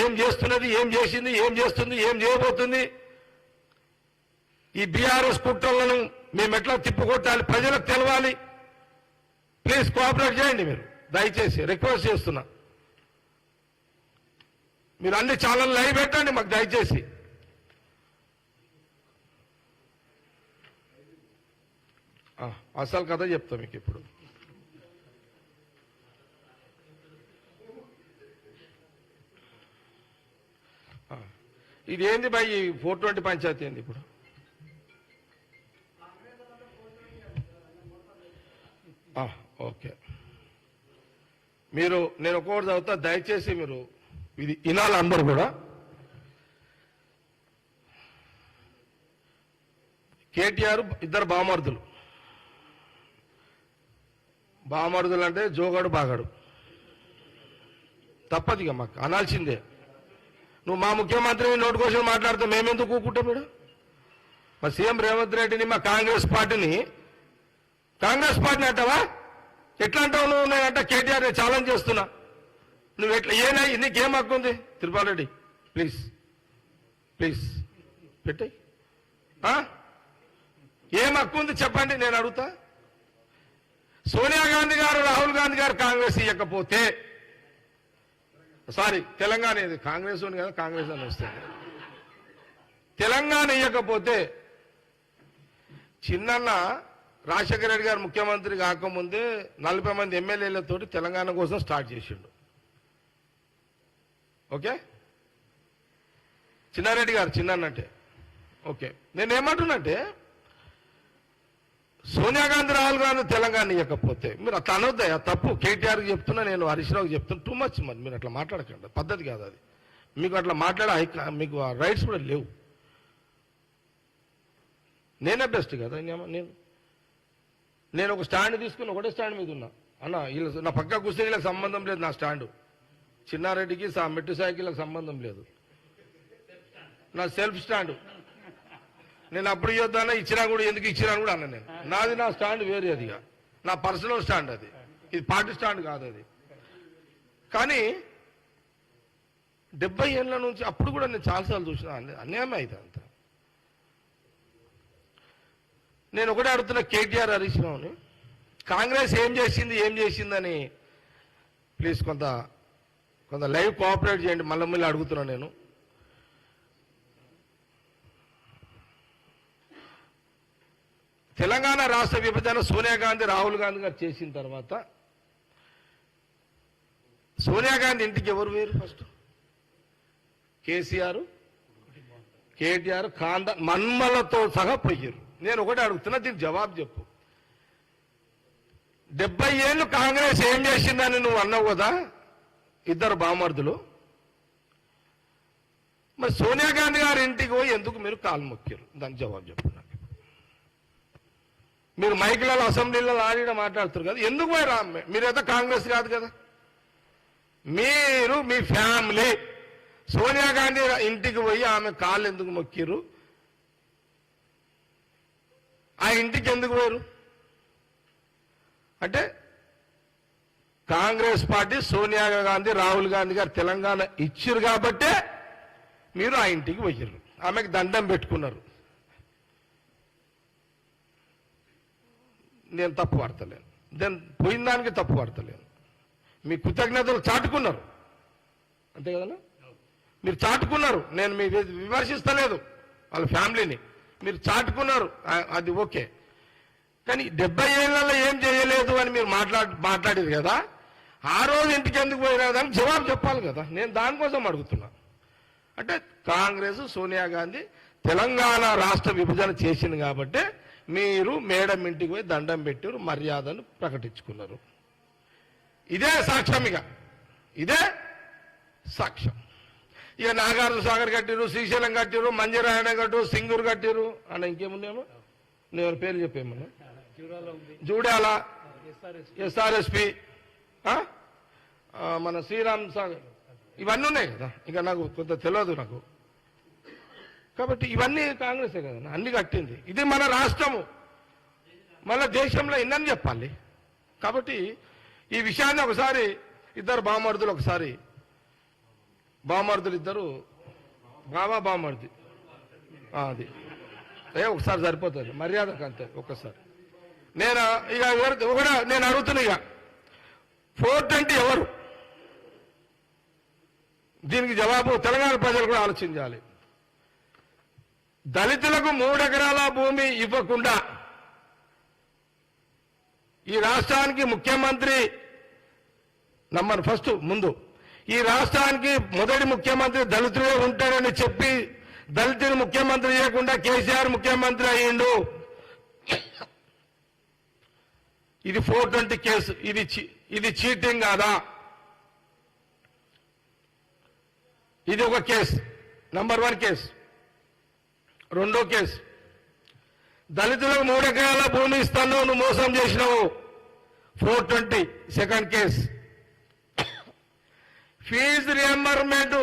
ఏం చేస్తున్నది, ఏం చేసింది, ఏం చేస్తుంది, ఏం చేయబోతుంది, ఈ బీఆర్ఎస్ కుట్రలను మేము ఎట్లా తిప్పుకొట్టాలి ప్రజలకు తెలవాలి. ప్లీజ్ కోఆపరేట్ చేయండి మీరు, దయచేసి రిక్వెస్ట్ చేస్తున్నా. మీరు అన్ని ఛానల్ లైవ్ పెట్టండి మాకు దయచేసి. అసలు కథ చెప్తా మీకు ఇప్పుడు. ఇది ఏంది బాయ్, 420 పంచాయతీ ఏంది ఇప్పుడు? ఓకే, మీరు నేను ఒక్కొక్కటి చదువుతా, దయచేసి మీరు ఇది వినాలి అందరూ కూడా. కేటీఆర్ 2 బామర్దులు అంటే జోగాడు బాగాడు, తప్పదిగా మాకు అనాల్సిందే. నువ్వు మా ముఖ్యమంత్రిని నోటికోసం మాట్లాడితే మేమెందుకు కూకుంటాం? మీరు మా సీఎం రేవంత్ రెడ్డిని, మా కాంగ్రెస్ పార్టీని అంటావా? ఎట్లా అంటావు నువ్వు? నేనంట కేటీఆర్ ఛాలెంజ్ చేస్తున్నా. నువ్వు ఎట్లా నీకేం హక్కు ఉంది? తిరుపతి రెడ్డి ప్లీజ్ పెట్టాయి. ఏం హక్కు ఉంది చెప్పండి, నేను అడుగుతా. సోనియా గాంధీ గారు, రాహుల్ గాంధీ గారు కాంగ్రెస్ ఇవ్వకపోతే, సారీ తెలంగాణ, ఇది కాంగ్రెస్ ఉంది కదా, కాంగ్రెస్ అని వస్తుంది. తెలంగాణ ఇవ్వకపోతే చిన్న రాజశేఖర రెడ్డి గారు ముఖ్యమంత్రి కాకముందే 40 మంది ఎమ్మెల్యేలతోటి తెలంగాణ కోసం స్టార్ట్ చేసిండు. ఓకే, చిన్నారెడ్డి గారు చిన్నంటే ఓకే. నేనేమంటున్నంటే సోనియా గాంధీ, రాహుల్ గాంధీ తెలంగాణ ఇవ్వకపోతే మీరు అట్లా అనొద్దా? తప్పు. కేటీఆర్కి చెప్తున్నా, నేను హరీష్ రావుకి చెప్తున్నా. టూ మచ్ మరి మీరు అట్లా మాట్లాడకండి, పద్ధతి కాదు అది. మీకు అట్లా మీకు ఆ రైట్స్ కూడా లేవు. నేనే బెస్ట్ కదా. నేను ఒక స్టాండ్ తీసుకుని ఒకటే స్టాండ్ మీద ఉన్నా. అన్న వీళ్ళు నా పక్క కూర్చొని వీళ్ళకి సంబంధం లేదు. నా స్టాండు చిన్నారెడ్డికి, మెట్టు సైకిళ్ళకి సంబంధం లేదు. నా సెల్ఫ్ స్టాండు. నేను అప్పుడు ఇవ్వద్దానా, ఇచ్చినా కూడా ఎందుకు ఇచ్చినా కూడా అన్న. నేను నాది నా స్టాండ్ వేరే, అదిగా నా పర్సనల్ స్టాండ్ అది. ఇది పార్టీ స్టాండ్ కాదు అది. కానీ 70 ఏళ్ళ నుంచి అప్పుడు కూడా నేను చాలాసార్లు చూసిన అన్యాయం అయితే అంత. నేను ఒకటే అడుగుతున్నా కేటీఆర్, హరీష్ రావుని, కాంగ్రెస్ ఏం చేసిందని ప్లీజ్ కొంత లైవ్ కోఆపరేట్ చేయండి. మళ్ళీ అడుగుతున్నా నేను. తెలంగాణ రాష్ట్ర విభజన సోనియా గాంధీ, రాహుల్ గాంధీ గారు చేసిన తర్వాత సోనియా గాంధీ ఇంటికి ఎవరు వేరు? ఫస్ట్ కేటీఆర్ మన్మలతో సహా పోయారు. నేను ఒకటి అడుగుతున్నా, దీనికి జవాబు చెప్పు. 70 ఏళ్ళు కాంగ్రెస్ ఏం చేసిందని నువ్వు అన్నావు కదా, ఇద్దరు బామర్దులు. మరి సోనియా గాంధీ గారి ఇంటికి పోయి ఎందుకు మీరు కాలు మొక్కారు? దానికి జవాబు చెప్పు నాకు. మీరు మైకులలో అసెంబ్లీలో ఆడిన మాట్లాడుతారు కదా, ఎందుకు పోయి రా? మీరైతే కాంగ్రెస్ కాదు కదా. మీరు మీ ఫ్యామిలీ సోనియా గాంధీ ఇంటికి పోయి ఆమె కాళ్ళు ఎందుకు మొక్కిరు? ఆ ఇంటికి ఎందుకు పోయారు? అంటే కాంగ్రెస్ పార్టీ సోనియా గాంధీ, రాహుల్ గాంధీ గారు తెలంగాణ ఇచ్చిరు కాబట్టే మీరు ఆ ఇంటికి పోయారు, ఆమెకు దండం పెట్టుకున్నారు. నేను తప్పు పడతలేను, నేను పోయిన దానికి తప్పు పడతలేను. మీ కృతజ్ఞతలు చాటుకున్నారు, అంతే కదా? మీరు చాటుకున్నారు, నేను మీ విమర్శిస్తలేదు వాళ్ళ ఫ్యామిలీని. మీరు చాటుకున్నారు, అది ఓకే. కానీ 70 ఏళ్లలో ఏం చేయలేదు అని మీరు మాట్లాడారు కదా, ఆ రోజు ఇంటికి ఎందుకు పోయినదని జవాబు చెప్పాలి కదా. నేను దానికోసం అడుగుతున్నా. అంటే కాంగ్రెస్, సోనియా గాంధీ తెలంగాణ రాష్ట్ర విభజన చేసింది కాబట్టి మీరు మేడం ఇంటికి పోయి దండం పెట్టారు, మర్యాదను ప్రకటించుకున్నారు. ఇదే సాక్ష్యం, ఇదే సాక్ష్యం. ఇక నాగార్జున సాగర్ కట్టిరు, శ్రీశైలం కట్టిరు, మంజరాయణ కట్టు, సింగూరు కట్టిరు అన్న, ఇంకేముందేమో నేను పేరు చెప్పేమన్నా, జూడాల, ఎస్ఆర్ఎస్పి, మన శ్రీరామ్ సాగర్, ఇవన్నీ ఉన్నాయి కదా. ఇక నాకు కొంత తెలియదు నాకు. కాబట్టి ఇవన్నీ కాంగ్రెసే కదా అన్ని కట్టింది. ఇది మన రాష్ట్రము, మన దేశంలో ఎన్నని చెప్పాలి. కాబట్టి ఈ విషయాన్ని ఒకసారి ఇద్దరు బామర్దులు, ఒకసారి బామర్దులు ఇద్దరు, బామర్ది అది ఒకసారి సరిపోతుంది మర్యాదకు, అంతే. ఒక్కసారి నేను ఇక ఒకటి నేను అడుగుతున్నా, ఇక 420 ఎవరు? దీనికి జవాబు తెలంగాణ ప్రజలు కూడా ఆలోచించాలి. దళితులకు 3 ఎకరాల భూమి ఇవ్వకుండా ఈ రాష్ట్రానికి ముఖ్యమంత్రి నమ్మను. ఫస్ట్ ముందు ఈ రాష్ట్రానికి మొదటి ముఖ్యమంత్రి దళితులే ఉంటాడని చెప్పి దళితులు ముఖ్యమంత్రి చేయకుండా కేసీఆర్ ముఖ్యమంత్రి అయ్యిండు. ఇది 420 కేసు. ఇది చీటింగ్ కాదా? ఇది ఒక కేసు, నంబర్ 1 కేసు. రెండో కేసు, దళితులకు 3 ఎకరాల భూమి ఇస్తాను, నువ్వు మోసం చేసినావు, 420. సెకండ్ కేసు, ఫీజు రియంబర్మెంట్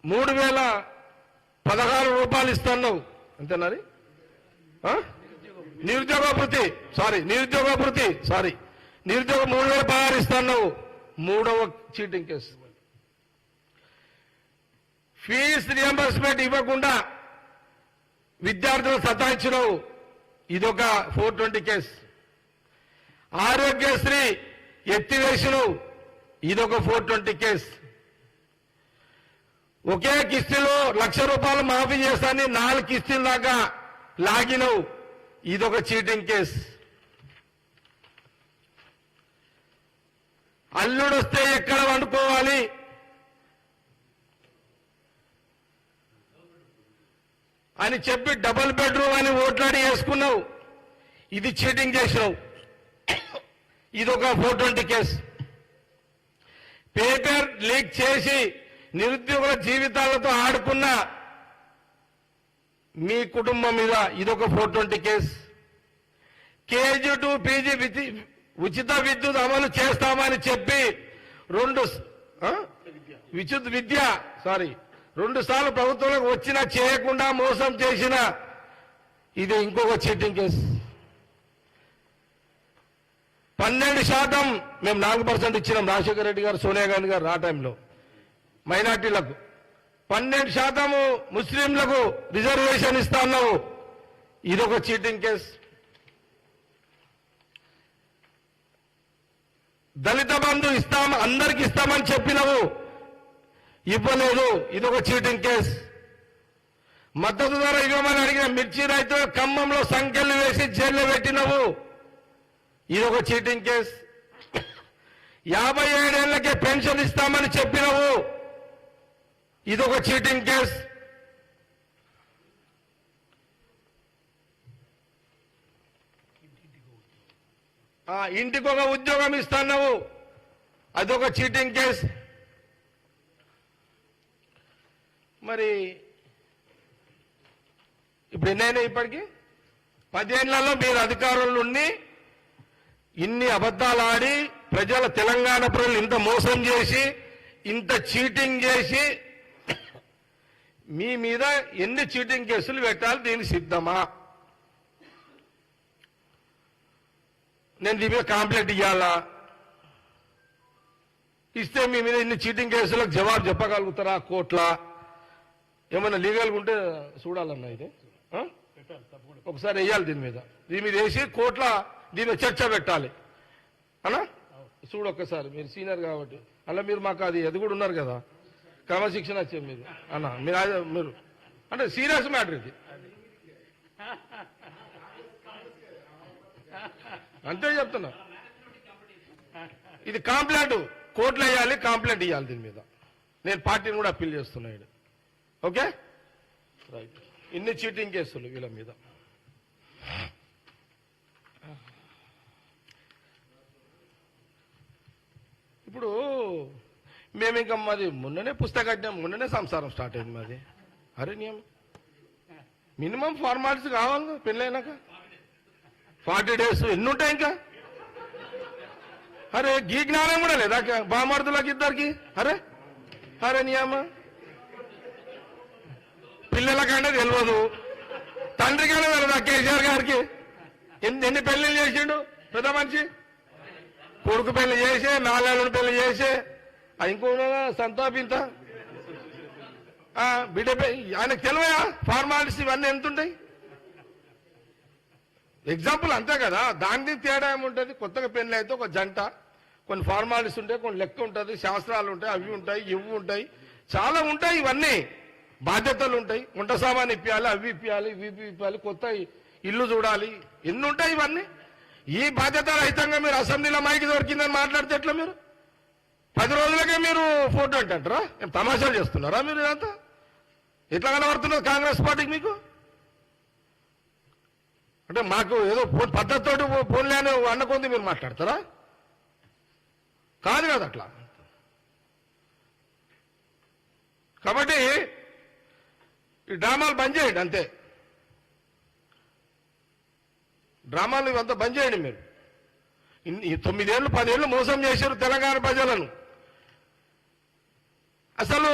3016 రూపాయలు ఇస్తున్నావు, అంతేనాది? నిరుద్యోగ భృతి 3016 ఇస్తున్నావు, 3వ చీటింగ్ కేసు. ఫీజు రియంబర్స్మెంట్ ఇవ్వకుండా విద్యార్థులు సతాయించినావు, ఇదొక 420 కేసు. ఆరోగ్యశ్రీ ఎత్తివేసినావు, ఇదొక 420 కేసు. ఒకే కిస్తీలో 1,00,000 రూపాయలు మాఫీ చేస్తానని 4 కిస్తీల దాకా లాగినవు, ఇదొక చీటింగ్ కేసు. అల్లుడొస్తే ఎక్కడ వండుకోవాలి అని చెప్పి డబుల్ బెడ్రూమ్ అని ఓట్లాడి వేసుకున్నావు, ఇది చీటింగ్ చేసినావు, ఇదొక 420 కేసు. పేపర్ లీక్ చేసి నిరుద్యోగుల జీవితాలతో ఆడుకున్న మీ కుటుంబం మీద ఇదొక 420 కేసు. KG to PG ఉచిత విద్యుత్ అమలు చేస్తామని చెప్పి 2 సార్లు ప్రభుత్వంలోకి వచ్చినా చేయకుండా మోసం చేసిన ఇది ఇంకొక చీటింగ్ కేసు. 12% మేము 4% ఇచ్చినాం, రాజశేఖర రెడ్డి గారు, సోనియా గాంధీ గారు ఆ టైంలో మైనార్టీలకు. 12% ముస్లింలకు రిజర్వేషన్ ఇస్తా అన్నావు, ఇదొక చీటింగ్ కేసు. దళిత బంధు అందరికి ఇస్తామని చెప్పినవు, ఇవ్వలేదు, ఇదొక చీటింగ్ కేసు. మద్దతు ధర ఇవ్వమని అడిగిన మిర్చి రైతులు ఖమ్మంలో సంఖ్యలు వేసి జైల్లో పెట్టినవు, ఇదొక చీటింగ్ కేసు. 57 ఏళ్లకే పెన్షన్ ఇస్తామని చెప్పినవు, ఇదొక చీటింగ్ కేస్. ఇంటికి ఒక ఉద్యోగం ఇస్తున్నావు, అదొక చీటింగ్ కేస్. మరి ఇప్పుడు ఎన్నైనా ఇప్పటికి 10 ఏళ్లలో మీరు అధికారంలో ఉండి ఇన్ని అబద్ధాలు ఆడి ప్రజల తెలంగాణ ప్రజలు ఇంత మోసం చేసి ఇంత చీటింగ్ చేసి మీ మీద ఎన్ని చీటింగ్ కేసులు పెట్టాలి? దీనికి సిద్ధమా? నేను దీని మీద కంప్లైంట్ ఇవ్వాలా? ఇస్తే మీ మీద ఇన్ని చీటింగ్ కేసులకు జవాబు చెప్పగలుగుతారా కోర్టులా? ఏమైనా లీగల్గా ఉంటే చూడాలన్నా ఇది ఒకసారి వేయాలి. దీని మీద వేసి కోర్టులో దీని మీద చర్చ పెట్టాలి అన్నా. చూడొక్కసారి, మీరు సీనియర్ కాబట్టి అలా మీరు మాకు అది కూడా ఉన్నారు కదా, క్రమశిక్షణ వచ్చే మీరు అన్న, మీరు అంటే సీరియస్ మ్యాటర్ ఇది. అంతే చెప్తున్నా, ఇది కంప్లైంట్ కోర్టులో వేయాలి, కంప్లైంట్ ఇవ్వాలి దీని మీద. నేను పార్టీని కూడా అప్పీల్ చేస్తున్నాడు. Okay right. ఇన్ని చీటింగ్ కేసులు వీళ్ళ మీద. ఇప్పుడు మేము ఇంకా మాది మొన్ననే పుస్తకం కట్టినాం, మొన్ననే సంసారం స్టార్ట్ అయింది మాది. అరే నియమం మినిమం ఫార్మాలిటీస్ కావాలి పెళ్ళైనాక. 40 days ఎన్ని ఉంటాయి ఇంకా? అరే గీ జ్ఞానం కూడా లేదా బామర్దులకి ఇద్దరికి? అరే అరే నియమ పిల్లలకంటే తెలియదు, తండ్రికైనా తెలియదు. కేసీఆర్ గారికి ఎన్ని పెళ్లిళ్ళు చేసిండు పెద్ద మనిషి? కొడుకు పెళ్లి చేసే, 4 ఏళ్ళ పెళ్లి చేసే, ఇంకో సంతాపింత బిడ్డ ఆయనకు తెలివయా ఫార్మాలిటీస్ ఇవన్నీ ఎంతుంటాయి? ఎగ్జాంపుల్ అంతే కదా. దానికి తేడా ఏముంటుంది? కొత్తగా పెళ్లి అయితే ఒక జంట, కొన్ని ఫార్మాలిటీస్ ఉంటాయి, కొన్ని లెక్క ఉంటుంది, శాస్త్రాలు ఉంటాయి, అవి ఉంటాయి, ఇవి ఉంటాయి, చాలా ఉంటాయి. ఇవన్నీ బాధ్యతలు ఉంటాయి. వంట సామాన్ ఇప్పియాలి, అవి ఇప్పియాలి, ఇవి ఇప్పాలి, కొత్త ఇల్లు చూడాలి, ఎన్ని ఉంటాయి ఇవన్నీ. ఈ బాధ్యత రహితంగా మీరు అసెంబ్లీలో మైకి దొరికిందని మాట్లాడితే ఎట్లా? మీరు 10 రోజులకే మీరు ఫోటో అంటారా? ఏం తమాషాలు చేస్తున్నారా మీరు? ఇదంతా ఎట్లా కనబడుతున్నది కాంగ్రెస్ పార్టీకి మీకు? అంటే మాకు ఏదో పద్ధతితోటి ఫోన్లే అని అన్నకొంది మీరు మాట్లాడతారా? కాదు కదా అట్లా. కాబట్టి ఈ డ్రామాలు బంద్ చేయండి అంతే. డ్రామాలు ఇవంతా బంద్ చేయండి మీరు. 9 ఏళ్ళు 10 ఏళ్ళు మోసం చేశారు తెలంగాణ ప్రజలను. అసలు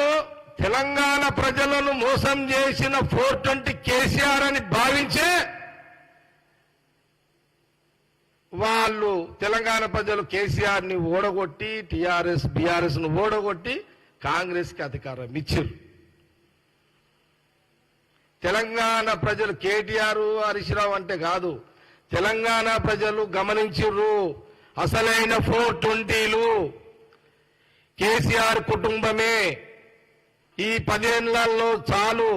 తెలంగాణ ప్రజలను మోసం చేసిన 420 కేసీఆర్ అని భావించే వాళ్ళు తెలంగాణ ప్రజలు కేసీఆర్ ని ఓడగొట్టి టీఆర్ఎస్ బీఆర్ఎస్ ను ఓడగొట్టి కాంగ్రెస్ కి అధికారం ఇచ్చారు. తెలంగాణ ప్రజలు కేటీఆర్ హరీష్ రావు అంటే కాదు, తెలంగాణ ప్రజలు గమనించిర్రు. అసలైన 420లు కేసీఆర్ కుటుంబమే. ఈ 10 ఏళ్లలో చాలు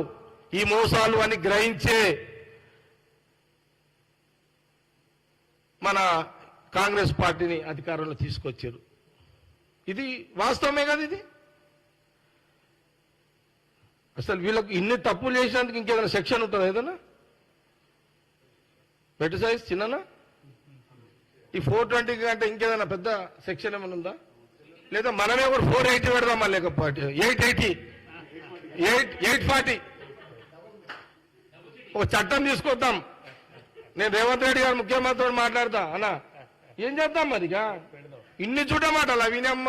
ఈ మోసాలు అని గ్రహించే మన కాంగ్రెస్ పార్టీని అధికారంలో తీసుకొచ్చారు. ఇది వాస్తవమే కదా. ఇది అసలు వీళ్ళకు ఇన్ని తప్పులు చేసినందుకు ఇంకేదైనా సెక్షన్ ఉంటుందా? ఏదన్నా పెద్ద సైజ్ చిన్ననా? ఈ 420 కంటే ఇంకేదైనా పెద్ద సెక్షన్ ఏమైనా ఉందా? లేదా మనమే కూడా 480 పెడదామా? లేకపోతే 840 ఒక చట్టం తీసుకొద్దాం. నేను రేవంత్ రెడ్డి గారు ముఖ్యమంత్రితో మాట్లాడతా. అన్నా ఏం చేద్దాం మరిగా? ఇన్ని చూడమాటలా వినమ్మ.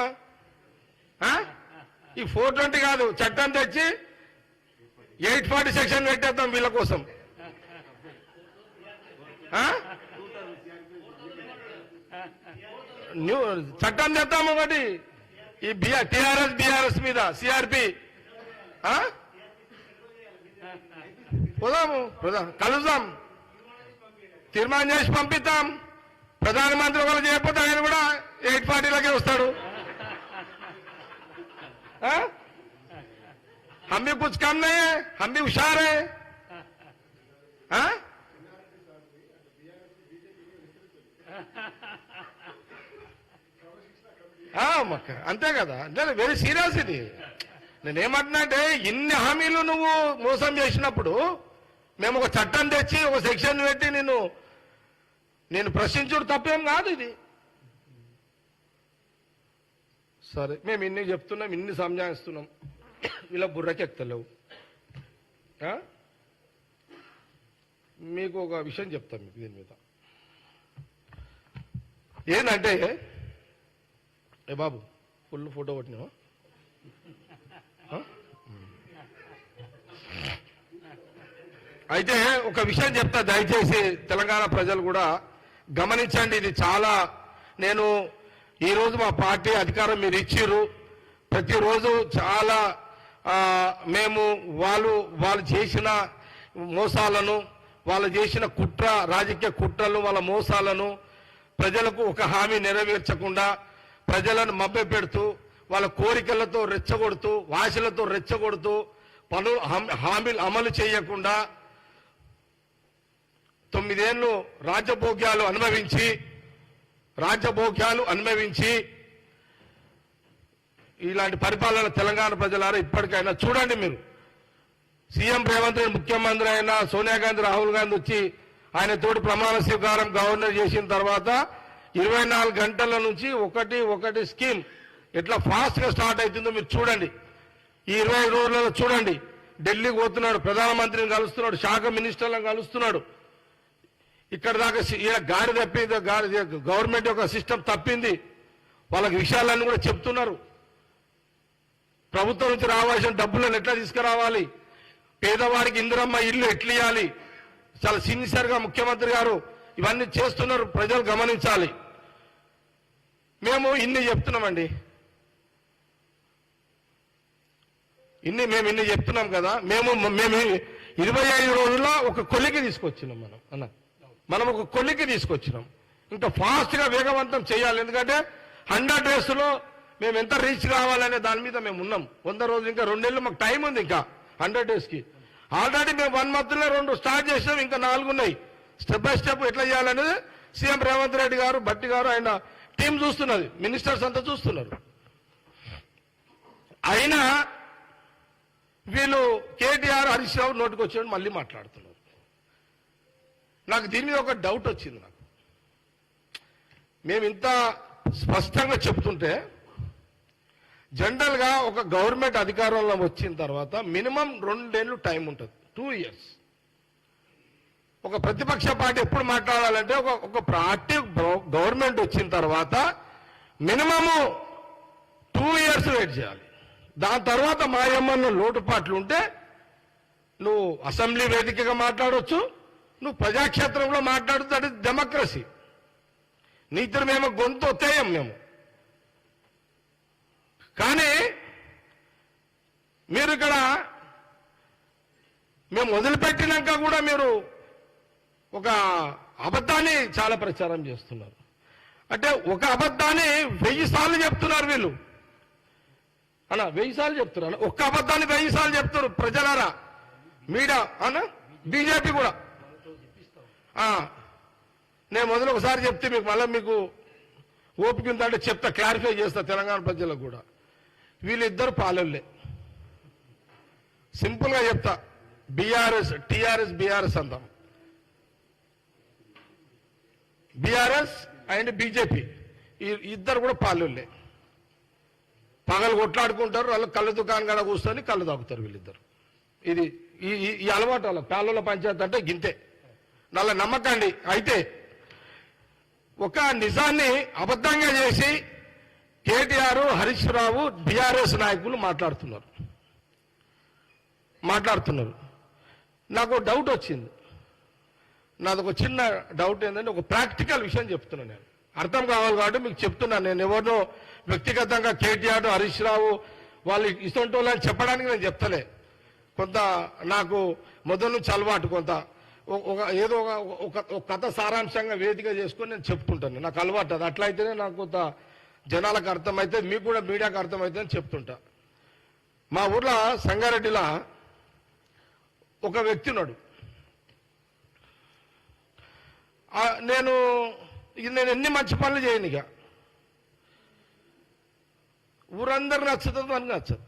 ఈ 420 కాదు, చట్టం తెచ్చి 840 సెక్షన్ పెట్టేద్దాం వీళ్ళ కోసం. చట్టం తెద్దాం ఒకటి ఈ టీఆర్ఎస్ బీఆర్ఎస్ మీద, సిఆర్పి. పోదాము, కలుద్దాం, తీర్మానం చేసి పంపిద్దాం. ప్రధానమంత్రి ఒకరు చేయకపోతే ఆయన కూడా 840లకే వస్తాడు. हम भी कुछ कम नहीं है, हम भी होशियार है. అంతే కదా. అంటే వెరీ సీరియస్ ఇది. నేనేమంటున్నా అంటే ఇన్ని హామీలు నువ్వు మోసం చేసినప్పుడు మేము ఒక చట్టం తెచ్చి ఒక సెక్షన్ పెట్టి నేను ప్రశ్నించుడు తప్పేం కాదు ఇది. సరే మేము ఇన్ని చెప్తున్నాం, ఇన్ని సంజాయిస్తున్నాం, ఇలా బుర్రకెక్కలేవు. మీకు ఒక విషయం చెప్తాను మీకు దీని మీద ఏంటంటే, ఏ బాబు ఫుల్ ఫోటో కొట్టినావా? అయితే ఒక విషయం చెప్తా, దయచేసి తెలంగాణ ప్రజలు కూడా గమనించండి. ఇది చాలా నేను ఈరోజు మా పార్టీ అధికారం మీరు ఇచ్చిర్రు, ప్రతిరోజు చాలా మేము వాళ్ళు చేసిన మోసాలను, వాళ్ళు చేసిన కుట్ర, రాజకీయ కుట్రలు, వాళ్ళ మోసాలను, ప్రజలకు ఒక హామీ నెరవేర్చకుండా ప్రజలను మభ్యపెడుతూ వాళ్ళ కోరికలతో రెచ్చగొడుతూ, వాశలతో రెచ్చగొడుతూ, హామీలు అమలు చేయకుండా 9 ఏళ్ళు రాజ్యభోగ్యాలు అనుభవించి ఇలాంటి పరిపాలన తెలంగాణ ప్రజలారా ఇప్పటికైనా చూడండి. మీరు సీఎం రేవంత్ రెడ్డి, ముఖ్యమంత్రి అయినా సోనియా గాంధీ, రాహుల్ గాంధీ వచ్చి ఆయన తోటి ప్రమాణ స్వీకారం గవర్నర్ చేసిన తర్వాత 24 గంటల నుంచి ఒకటి స్కీమ్ ఎట్లా ఫాస్ట్ గా స్టార్ట్ అవుతుందో మీరు చూడండి. ఈ 20 రోజులలో చూడండి. ఢిల్లీకి పోతున్నాడు, ప్రధానమంత్రిని కలుస్తున్నాడు, శాఖ మినిస్టర్లను కలుస్తున్నాడు. ఇక్కడ దాకా గాడి తప్పింది, గవర్నమెంట్ యొక్క సిస్టమ్ తప్పింది, వాళ్ళకి విషయాలన్నీ కూడా చెప్తున్నారు. ప్రభుత్వం నుంచి రావాల్సిన డబ్బులను ఎట్లా తీసుకురావాలి, పేదవాడికి ఇందిరమ్మ ఇల్లు ఎట్లా ఇవ్వాలి, చాలా సిన్సియర్ గా ముఖ్యమంత్రి గారు ఇవన్నీ చేస్తున్నారు. ప్రజలు గమనించాలి. మేము ఇన్ని చెప్తున్నామండి, మేము ఇన్ని చెప్తున్నాం కదా. మేము 25 రోజుల్లో ఒక కొలికి తీసుకొచ్చినాం. మనం ఒక కొలికి తీసుకొచ్చినాం. ఇంకా ఫాస్ట్ గా వేగవంతం చేయాలి. ఎందుకంటే 100 days లో మేము ఎంత రీచ్ కావాలనే దాని మీద మేము ఉన్నాం. 100 రోజులు, ఇంకా 2 నెలలు మాకు టైం ఉంది. ఇంకా 100 days కి ఆల్రెడీ మేము 1 month లో 2 స్టార్ట్ చేసినాం, ఇంకా 4 ఉన్నాయి. స్టెప్ బై స్టెప్ ఎట్లా చేయాలనేది సీఎం రేవంత్ రెడ్డి గారు, భట్టి గారు, ఆయన టీం చూస్తున్నది, మినిస్టర్స్ అంతా చూస్తున్నారు. అయినా వీళ్ళు కేటీఆర్, హరీష్ రావు నోటికి వచ్చాడు మళ్ళీ మాట్లాడుతున్నారు. నాకు దీని మీద ఒక డౌట్ వచ్చింది. నాకు మేము ఇంత స్పష్టంగా చెప్తుంటే, జనరల్ గా ఒక గవర్నమెంట్ అధికారంలో వచ్చిన తర్వాత మినిమం 2 ఏళ్ళు టైం ఉంటుంది, 2 years. ఒక ప్రతిపక్ష పార్టీ ఎప్పుడు మాట్లాడాలంటే ఒక పార్టీ గవర్నమెంట్ వచ్చిన తర్వాత మినిమము 2 years వెయిట్ చేయాలి. దాని తర్వాత ఏమన్నా లోటుపాట్లు ఉంటే నువ్వు అసెంబ్లీ వేదికగా మాట్లాడవచ్చు, నువ్వు ప్రజాక్షేత్రంలో మాట్లాడుతూ, అది డెమోక్రసీ. నీతిని మేము గొంతు ఒత్తేయం మేము. కానీ మీరు ఇక్కడ మేము వదిలిపెట్టినాక కూడా మీరు ఒక అబద్ధాన్ని చాలా ప్రచారం చేస్తున్నారు. అంటే ఒక అబద్ధాన్ని 1000 సార్లు చెప్తున్నారు వీళ్ళు. 1000 సార్లు చెప్తున్నారు. ఒక్క అబద్ధాన్ని 1000 సార్లు చెప్తున్నారు ప్రజలారా, మీడియా బీజేపీ కూడా. నేను మొదలు ఒకసారి చెప్తే మీకు ఓపిక ఉందంటే చెప్తా, క్లారిఫై చేస్తా తెలంగాణ ప్రజలకు కూడా. వీళ్ళిద్దరు పాలెళ్ళే. సింపుల్ గా చెప్తా, టీఆర్ఎస్ బీఆర్ఎస్ అంటాం, బీఆర్ఎస్ అండ్ బీజేపీ ఇద్దరు కూడా పాలెళ్ళే. పగలు కొట్లాడుకుంటారు, వాళ్ళు కళ్ళ దుకాణం కాడ కూర్చొని కళ్ళు తాగుతారు వీళ్ళిద్దరు. ఇది ఈ అలవాటు వాళ్ళ పేర్ల పంచాయతీ అంటే గింతే. నల్ల నమ్మకండి. అయితే ఒక నిజాన్ని అబద్ధంగా చేసి కేటీఆర్, హరీష్ రావు, బీఆర్ఎస్ నాయకులు మాట్లాడుతున్నారు. నాకు డౌట్ వచ్చింది. నాదొక చిన్న డౌట్ ఏంటంటే, ఒక ప్రాక్టికల్ విషయం చెప్తున్నాను. నేను అర్థం కావాలి కాబట్టి మీకు చెప్తున్నాను. నేను ఎవరినో వ్యక్తిగతంగా కేటీఆర్, హరీష్ రావు వాళ్ళు ఇటువంటి వాళ్ళని చెప్పడానికి నేను చెప్తలే. కొంత నాకు మొదలు నుంచి అలవాటు, కొంత ఏదో ఒక కథ సారాంశంగా వేదిక చేసుకొని నేను చెప్పుకుంటాను. నాకు అలవాటు అది. అట్లయితేనే నాకు కొంత జనాలకు అర్థమైతే, మీకు కూడా మీడియాకు అర్థమైతే అని చెప్తుంటా. మా ఊర్లో సంగారెడ్డిలో ఒక వ్యక్తి ఉన్నాడు. నేను ఎన్ని మంచి పనులు చేయను, ఇక ఊరందరూ నచ్చుతుంది, అని నచ్చదు.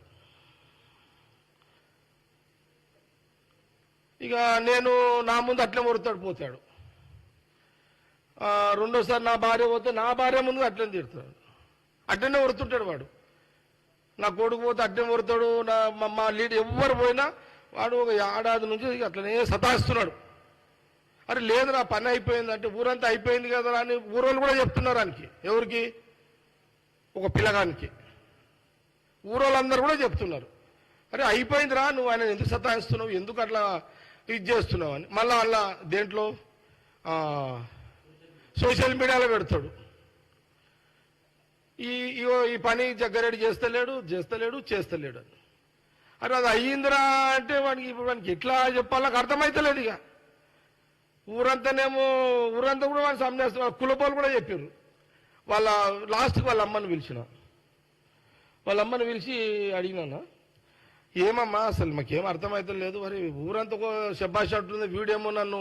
ఇక నేను నా ముందు అట్లే మొరుతాడు పోతాడు. రెండోసారి నా భార్య పోతే నా భార్య ముందు అట్లనే తిడతాడు, అట్లనే వరుతుంటాడు వాడు. నా కొడుకు పోతే అట్లనే వరుతాడు. మా లీడ్ ఎవ్వరు పోయినా వాడు ఒక ఏడాది నుంచి అట్లనే సతాయిస్తున్నాడు. అరే లేదు నా పని అయిపోయింది అంటే ఊరంతా అయిపోయింది కదా అని ఊరోళ్ళు కూడా చెప్తున్నారు ఆయనకి. ఎవరికి? ఒక పిల్లగానికి. ఊరోళ్ళందరూ కూడా చెప్తున్నారు, అరే అయిపోయిందిరా, నువ్వు ఆయన ఎందుకు సతాయిస్తున్నావు, ఎందుకు అట్లా ఇది చేస్తున్నావు అని. మళ్ళా అలా దేంట్లో సోషల్ మీడియాలో పెడతాడు. ఈ పని జగ్గారెడ్డి చేస్తలేడు అని. అరే అది అయ్యిందిరా అంటే వానికి ఎట్లా చెప్పాలి నాకు అర్థమైతలేదు. ఇక ఊరంతా కూడా వాడిని సమ్నేస్తున్నారు. కులపోలు కూడా చెప్పారు. లాస్ట్కి వాళ్ళ అమ్మని పిలిచి అడిగినా, ఏమమ్మా అసలు మాకేం అర్థమైతలేదు, మరి ఊరంతా శబ్బాష్ అంటుంది, వీడేమో నన్ను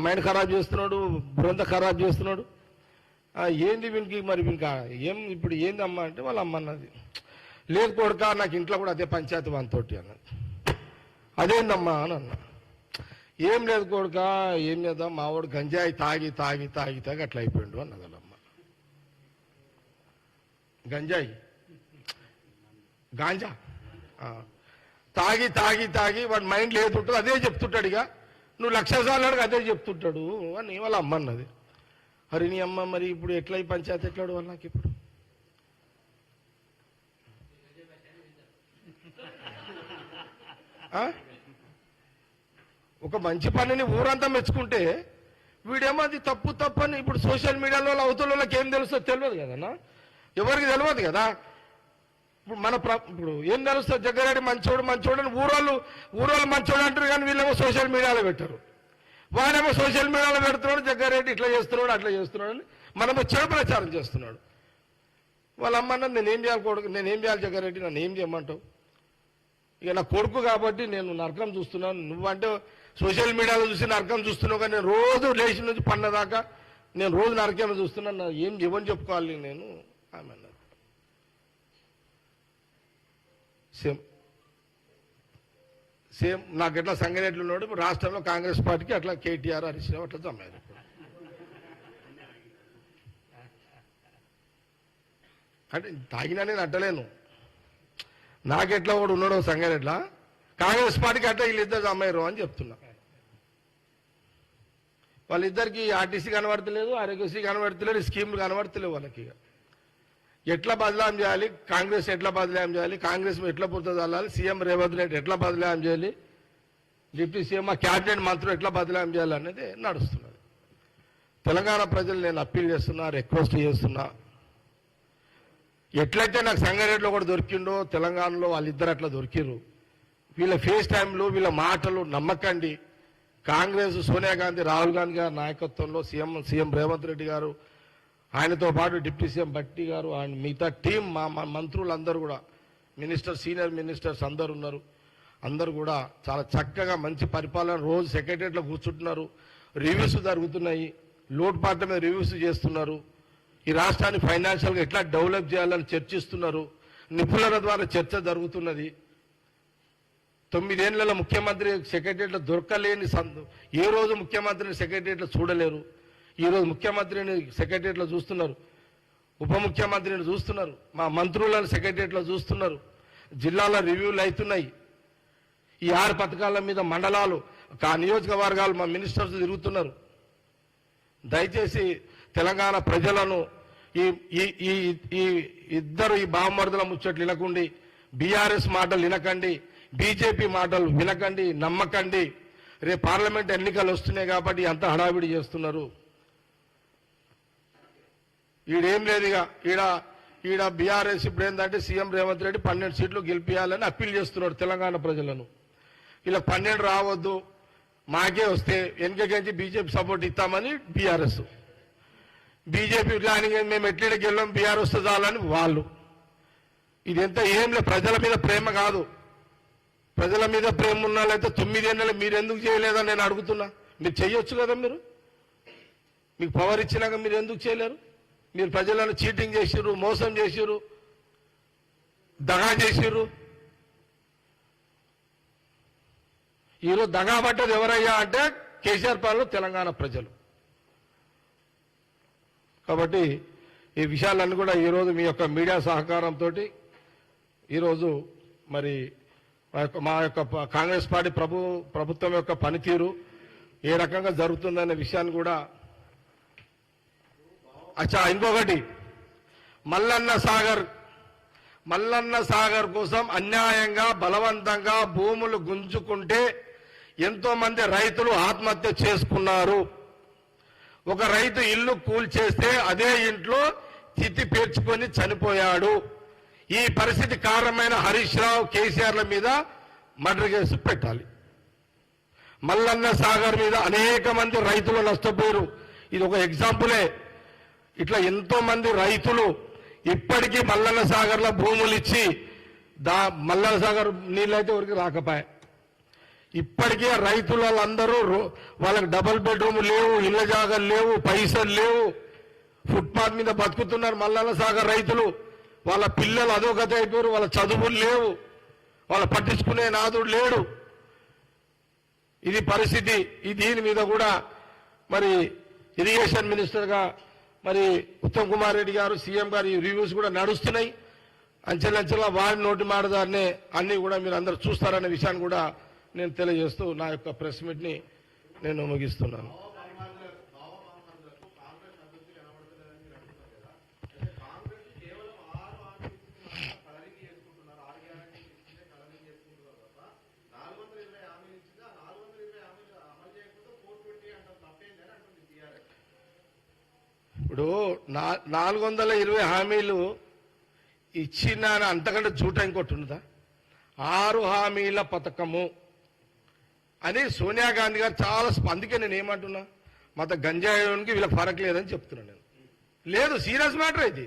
మైండ్ ఖరాబ్ చేస్తున్నాడు, బుర్రంతా ఖరాబ్ చేస్తున్నాడు, ఏంది వీనికి, మరి వీనికి ఏం ఇప్పుడు ఏంది అమ్మ అంటే వాళ్ళ అమ్మ అన్నది, లేదు కొడుకా నాకు ఇంట్లో కూడా అదే పంచాయతీ వానితోటి అన్నది. అదేందమ్మా అని అన్నా. ఏం లేదు కొడుకా, ఏం లేదా మావాడు గంజాయి తాగి అట్లా అయిపోయిండు అన్నది వాళ్ళమ్మ. గాంజా తాగి వాడి మైండ్ లేదుంటుంది, అదే చెప్తుంటాడు. ఇక నువ్వు 1,00,000 సార్లు అడిగి అదే చెప్తుంటాడు అని వాళ్ళ అమ్మ అన్నది. అరే నీ అమ్మ మరి ఇప్పుడు ఎట్లా ఈ పంచాయతీ ఎట్లాడు వాళ్ళు నాకు ఇప్పుడు? ఒక మంచి పనిని ఊరంతా మెచ్చుకుంటే వీడేమో అది తప్పు అని ఇప్పుడు సోషల్ మీడియాలో అవతలకి ఏం తెలుస్తుందో తెలియదు కదన్నా, ఎవరికి తెలియదు కదా. ఇప్పుడు ఏం తెలుస్తుంది, జగ్గారెడ్డి మంచోడు అని ఊరోళ్ళు మంచోడు అంటారు, కానీ వీళ్ళేమో సోషల్ మీడియాలో పెట్టారు. వాడేమో సోషల్ మీడియాలో పెడుతున్నాడు, జగ్గారెడ్డి ఇట్లా చేస్తున్నాడు అట్లా చేస్తున్నాడు అని మనమో చెడు ప్రచారం చేస్తున్నాడు. వాళ్ళ అమ్మ నేనేం చేయాలి జగ్గారెడ్డి, నన్ను ఏం చేయమంటావు? ఇక నా కొడుకు కాబట్టి నేను నరకం చూస్తున్నాను, నువ్వంటే సోషల్ మీడియాలో చూసి నరకం చూస్తున్నావు, కానీ నేను రోజు లేచి నుంచి పన్నదాకా నేను రోజు నరకం చూస్తున్నాను, ఏం ఎవరిని చెప్పుకోవాలి నేను ఆమె అన్నది. సేమ్ నాకు ఎట్లా సంగారెడ్డిలో ఉన్నాడు, ఇప్పుడు రాష్ట్రంలో కాంగ్రెస్ పార్టీకి అట్లా కేటీఆర్ హరీష్ రావు అట్లా జమ్మారు. అంటే తాగినా నేను అడ్డలేను, నాకెట్లా వాడు ఉన్నాడు సంగారెడ్డిలా, కాంగ్రెస్ పార్టీకి అట్లా వీళ్ళిద్దరు అమ్మాయిరు అని చెప్తున్నా. వాళ్ళిద్దరికి ఆర్టీసీ కనబడతలేదు, ఆరోగ్యశ్రీ కనబడతలేదు, స్కీములు కనబడతలేవు వాళ్ళకి. ఎట్లా బదలాం చేయాలి, కాంగ్రెస్ ఎట్లా బదలాం చేయాలి, కాంగ్రెస్ ఎట్లా పుర్తదల్లాలి, సీఎం రేవంత్ రెడ్డి ఎట్లా బదలాం చేయాలి, డిప్యూటీ సీఎం మా క్యాబినెట్ మంత్రులు ఎట్లా బదలాం చేయాలి అనేది నడుస్తున్నది. తెలంగాణ ప్రజలు నేను అప్పీల్ చేస్తున్నా, రిక్వెస్ట్ చేస్తున్నా, ఎట్లయితే నాకు సంగారెడ్డిలో కూడా దొరికిండో తెలంగాణలో వాళ్ళిద్దరు అట్లా దొరికిరు. వీళ్ళ ఫేస్ టైంలు వీళ్ళ మాటలు నమ్మకండి. కాంగ్రెస్ సోనియా గాంధీ రాహుల్ గాంధీ గారి నాయకత్వంలో సీఎం రేవంత్ రెడ్డి గారు, ఆయనతో పాటు డిప్యూటీ సీఎం భట్టి గారు, ఆయన మిగతా టీం మా మంత్రులందరూ కూడా, సీనియర్ మినిస్టర్స్ అందరు ఉన్నారు. అందరూ కూడా చాలా చక్కగా మంచి పరిపాలన, రోజు సెక్రటరియట్లో కూర్చుంటున్నారు, రివ్యూస్ జరుగుతున్నాయి, లోటుపాట్ల మీద రివ్యూస్ చేస్తున్నారు, ఈ రాష్ట్రాన్ని ఫైనాన్షియల్గా ఎట్లా డెవలప్ చేయాలని చర్చిస్తున్నారు, నిపుణుల ద్వారా చర్చ జరుగుతున్నది. 9 ఏళ్లలో ముఖ్యమంత్రి సెక్రటరియట్లో దొరకలేని ఏ రోజు ముఖ్యమంత్రిని సెక్రటరియట్లో చూడలేరు. ఈరోజు ముఖ్యమంత్రిని సెక్రటరియట్లో చూస్తున్నారు, ఉప ముఖ్యమంత్రిని చూస్తున్నారు, మా మంత్రులను సెక్రటరియట్లో చూస్తున్నారు, జిల్లాల రివ్యూలు అవుతున్నాయి. ఈ 6 పథకాల మీద మండలాలు నియోజకవర్గాలు మా మినిస్టర్స్ తిరుగుతున్నారు. దయచేసి తెలంగాణ ప్రజలను ఈ ఇద్దరు బావమరుదుల ముచ్చట్లు వినకండి, బీఆర్ఎస్ మాటలు వినకండి, బీజేపీ మాటలు వినకండి, నమ్మకండి. రేపు పార్లమెంట్ ఎన్నికలు వస్తున్నాయి కాబట్టి అంత హడావిడి చేస్తున్నారు. ఈడేం లేదు, ఈడ బీఆర్ఎస్ ఇప్పుడు ఏంటంటే సీఎం రేవంత్ రెడ్డి 12 సీట్లు గెలిపించాలని అప్పీల్ చేస్తున్నాడు తెలంగాణ ప్రజలను. ఇలా 12 రావద్దు, మాకే వస్తే వెనుకకించి బీజేపీ సపోర్ట్ ఇస్తామని బీఆర్ఎస్, బీజేపీ ప్లానింగ్ మేము ఎట్లా గెళ్ళాం బీఆర్ఎస్ వస్తే చాలని వాళ్ళు. ఇదంతా ఏం లేదు, ప్రజల మీద ప్రేమ కాదు. ప్రజల మీద ప్రేమ ఉన్న వాళ్ళైతే 9 ఏళ్ళు మీరు ఎందుకు చేయలేదని నేను అడుగుతున్నా. మీరు చేయొచ్చు కదా, మీకు పవర్ ఇచ్చినాక మీరు ఎందుకు చేయలేరు? మీరు ప్రజలను చీటింగ్ చేసిర్రు, మోసం చేసిర్రు, దగా చేసిర్రు. ఈరోజు దగాబడ్డది ఎవరయ్యా అంటే కేసీఆర్ పాలన తెలంగాణ ప్రజలు. కాబట్టి ఈ విషయాలన్నీ కూడా ఈరోజు మీ యొక్క మీడియా సహకారంతో ఈరోజు మరి మా యొక్క కాంగ్రెస్ పార్టీ ప్రభుత్వం యొక్క పనితీరు ఏ రకంగా జరుగుతుందనే విషయాన్ని కూడా. ఇంకొకటి మల్లన్న సాగర్ కోసం అన్యాయంగా బలవంతంగా భూములు గుంజుకుంటే ఎంతో మంది రైతులు ఆత్మహత్య చేసుకున్నారు. ఒక రైతు ఇల్లు కూల్చేస్తే అదే ఇంట్లో చితి పేర్చుకొని చనిపోయాడు. ఈ పరిస్థితి కారణమైన హరీష్ రావు కేసీఆర్ల మీద మర్డర్ కేసు పెట్టాలి. మల్లన్న సాగర్ మీద అనేక మంది రైతులు నష్టపోయారు. ఇది ఒక ఎగ్జాంపులే. ఇట్లా ఎంతో మంది రైతులు ఇప్పటికీ మల్లన్న సాగర్లో భూములు ఇచ్చి మల్లన్న సాగర్ నీళ్ళైతే ఎవరికి రాకపోయా. ఇప్పటికే రైతులు వాళ్ళందరూ వాళ్ళకి డబుల్ బెడ్రూమ్ లేవు, ఇళ్ల జాగాలు లేవు, పైసలు లేవు, ఫుట్పాత్ మీద బతుకుతున్నారు మల్లన్న సాగర్ రైతులు. వాళ్ళ పిల్లలు అధోగతి అయిపోయారు, వాళ్ళ చదువులు లేవు, వాళ్ళ పట్టించుకునే నాదుడు లేడు. ఇది పరిస్థితి. దీని మీద కూడా మరి ఇరిగేషన్ మినిస్టర్గా మరి ఉత్తమ్ కుమార్ రెడ్డి గారు సీఎం గారు ఈ రివ్యూస్ కూడా నడుస్తున్నాయి. అంచెలంచెలా వారి నోటి మాటదారినే అన్ని కూడా మీరు అందరూ చూస్తారనే విషయాన్ని కూడా నేను తెలియజేస్తూ నా యొక్క ప్రెస్ మీట్ని నేను ముగిస్తున్నాను. ఇప్పుడు 420 హామీలు ఇచ్చిన అంతకంటే జూట ఇంకోటి ఉన్నదా? 6 హామీల పథకము అని సోనియా గాంధీ గారు చాలా అందుకే నేను ఏమంటున్నా, మత గంజాయికి వీళ్ళకి ఫరక్ లేదని చెప్తున్నాను నేను. లేదు, సీరియస్ మ్యాటర్ ఇది.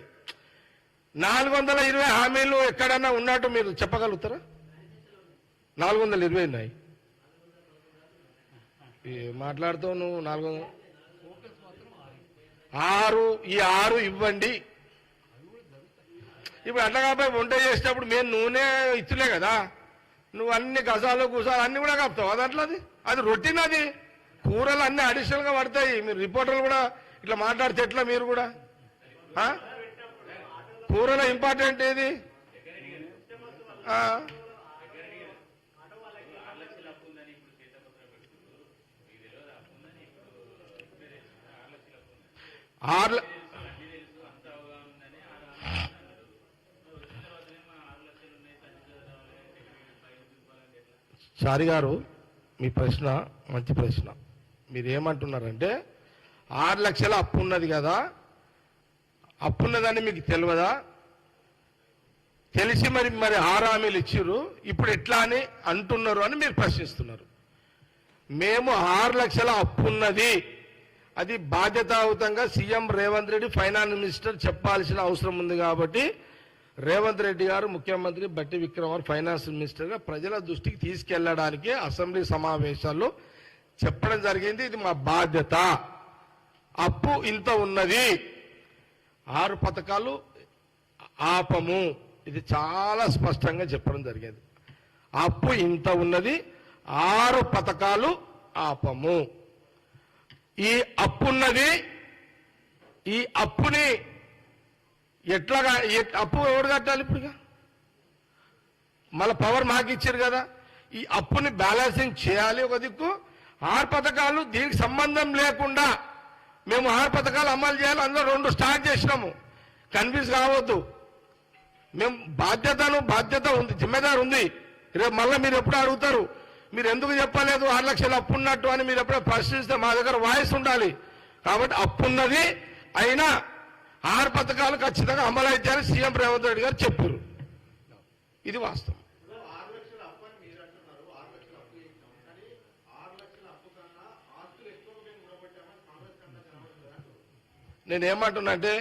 420 హామీలు ఎక్కడన్నా ఉన్నట్టు మీరు చెప్పగలుగుతారా? 420 ఉన్నాయి. మాట్లాడుతావు నువ్వు. 6 ఇవ్వండి. ఇప్పుడు అట్లా కాబట్టి వంట చేసేటప్పుడు మేము నూనె ఇచ్చులే కదా, నువ్వు అన్ని గజాలు గుసాలు అన్ని కూడా కప్తావు. అది అట్లది, అది రొటీన్. అది కూరలు అన్ని అడిషనల్ గా పడతాయి. మీరు రిపోర్టర్లు కూడా ఇట్లా మాట్లాడితే ఎట్లా? మీరు కూడా కూరలో ఇంపార్టెంట్ ఏది? చారి గారు, మీ ప్రశ్న మంచి ప్రశ్న. మీరు ఏమంటున్నారంటే 6 లక్షల అప్పు ఉన్నది కదా, అప్పున్నదని మీకు తెలియదా? తెలిసి మరి 6 హామీలు ఇచ్చిర్రు, ఇప్పుడు ఎట్లా అని అంటున్నారు అని మీరు ప్రశ్నిస్తున్నారు. మేము 6 లక్షల అప్పున్నది, అది బాధ్యతాయుతంగా CM Revanth Reddy finance minister చెప్పాల్సిన అవసరం ఉంది. కాబట్టి రేవంత్ రెడ్డి గారు ముఖ్యమంత్రి, బట్టి విక్రమార్క ఫైనాన్స్ మినిస్టర్గా ప్రజల దృష్టికి తీసుకెళ్లడానికి అసెంబ్లీ సమావేశాల్లో చెప్పడం జరిగింది. ఇది మా బాధ్యత. అప్పు ఇంత ఉన్నది, 6 పథకాలు ఆపము, ఇది చాలా స్పష్టంగా చెప్పడం జరిగింది. అప్పు ఇంత ఉన్నది, 6 పథకాలు ఆపము. ఈ అప్పున్నది, ఈ అప్పుని ఎట్లాగా అప్పు ఎవరు కట్టాలి? ఇప్పుడుగా మళ్ళీ పవర్ మాకు ఇచ్చారు కదా, ఈ అప్పుని బ్యాలెన్సింగ్ చేయాలి. ఒక దిక్కు 6 పథకాలు దీనికి సంబంధం లేకుండా మేము 6 పథకాలు అమలు చేయాలి. అందులో 2 స్టార్ట్ చేసినాము. కన్ఫ్యూజ్ కావద్దు. మేము బాధ్యత ఉంది, జిమ్మేదారు ఉంది. రేపు మళ్ళీ మీరు ఎప్పుడు అడుగుతారు, మీరు ఎందుకు చెప్పలేదు 6 లక్షలు అప్పు ఉన్నట్టు అని మీరు ఎప్పుడో ప్రశ్నిస్తే మా దగ్గర వాయిస్ ఉండాలి. కాబట్టి అప్పున్నది, అయినా 6 పథకాలు ఖచ్చితంగా అమలు అయితే సీఎం రేవంత్ రెడ్డి గారు చెప్పారు. ఇది వాస్తవం. నేనేమంటున్నాంటే,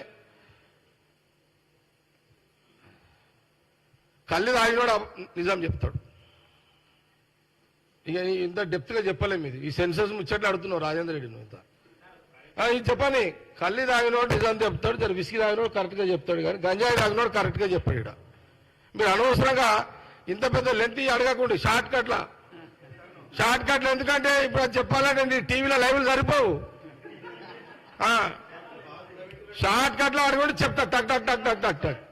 కళ్ళు తాగినోడు నిజం చెప్తాడు. ఇక ఇంత డెప్త్గా చెప్పలేము. ఇది ఈ సెన్సెస్ ముచ్చట్లు అడుగుతున్నావు రాజేంద్ర రెడ్డి. నువ్వు ఇంత ఇది చెప్పని, కళ్ళు తాగినోడు నిజం చెప్తాడు, జర విసిగి తాగినోడు కరెక్ట్గా చెప్తాడు, కానీ గంజాయి తాగినోడు కరెక్ట్గా చెప్పాడు. ఇక్కడ మీరు అనవసరంగా ఇంత పెద్ద లెంత్ అడగకుండా షార్ట్ షార్ట్ కట్లు ఎందుకంటే ఇప్పుడు అది చెప్పాలంటే టీవీలో లైవ్లు సరిపోవు. షార్ట్ కట్లో అడుగుంటే చెప్తా టక్ టక్ టక్ టక్ టక్ టక్.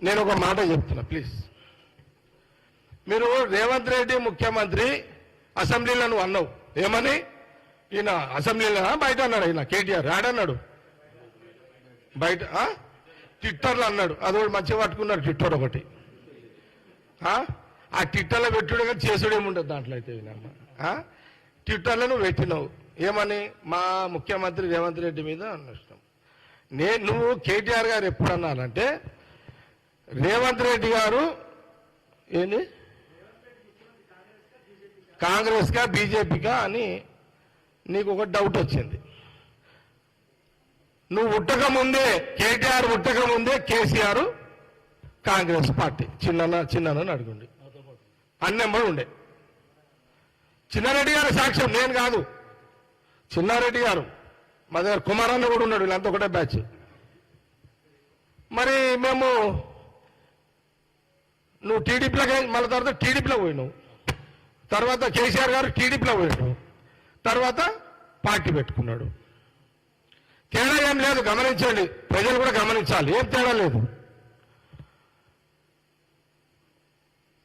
నేను ఒక మాట చెప్తున్నా ప్లీజ్. మీరు రేవంత్ రెడ్డి ముఖ్యమంత్రి అసెంబ్లీలో నువ్వు అన్నావు ఏమని, ఈయన అసెంబ్లీలో బయట అన్నాడు, ఈయన కేటీఆర్ ఆడన్నాడు బయట ట్విట్టర్లో అన్నాడు. అదొకటి మంచిగా పట్టుకున్నాడు ట్విట్టర్ ఒకటి. ఆ ట్విట్టర్లో పెట్టుడు కానీ చేసుడు ఏముండదు దాంట్లో. అయితే ట్విట్టర్లో నువ్వు పెట్టినావు ఏమని, మా ముఖ్యమంత్రి రేవంత్ రెడ్డి మీద అన్నష్టం. నువ్వు కేటీఆర్ గారు ఎప్పుడు అన్నారంటే రేవంత్ రెడ్డి గారు ఏంది కాంగ్రెస్ కా బీజేపీకా అని నీకు ఒక డౌట్ వచ్చింది. నువ్వు ఉట్టక ముందే కేటీఆర్ ఉట్టక ముందే కేసీఆర్ కాంగ్రెస్ పార్టీ చిన్న అడుగుండి అన్నెంబడి ఉండే. చిన్నారెడ్డి గారు సాక్ష్యం, నేను కాదు, చిన్నారెడ్డి గారు మా దగ్గర కుమారన్న కూడా ఉన్నాడు, వీళ్ళంతా ఒకటే బ్యాచ్. మరి మేము నువ్వు టీడీపీలో మళ్ళీ తర్వాత టీడీపీలో పోయినావు, తర్వాత కేసీఆర్ గారు టీడీపీలో పోయినావు, తర్వాత పార్టీ పెట్టుకున్నాడు. తేడా ఏం లేదు, గమనించండి, ప్రజలు కూడా గమనించాలి, ఏం తేడా లేదు.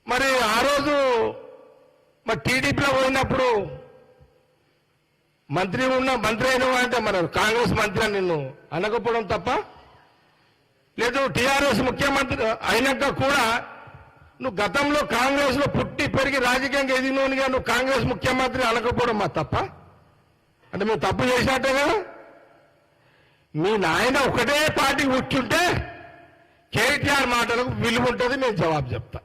మరి ఆ రోజు మరి టీడీపీలో పోయినప్పుడు మంత్రి అయినవా అంటే మన కాంగ్రెస్ మంత్రి అని నిన్ను అనకపోవడం తప్ప, లేదు టీఆర్ఎస్ ముఖ్యమంత్రి అయినాక కూడా నువ్వు గతంలో కాంగ్రెస్ లో పుట్టి పెరిగి రాజకీయంగా ఎదిగినోనిగా నువ్వు కాంగ్రెస్ ముఖ్యమంత్రి అనకపోవడం మా తప్ప అంటే మేము తప్పు చేసినట్టే కదా. మీ నాయన ఒకటే పార్టీ కూర్చుంటే కేటీఆర్ మాటలకు విలువ ఉంటుంది, నేను జవాబు చెప్తా.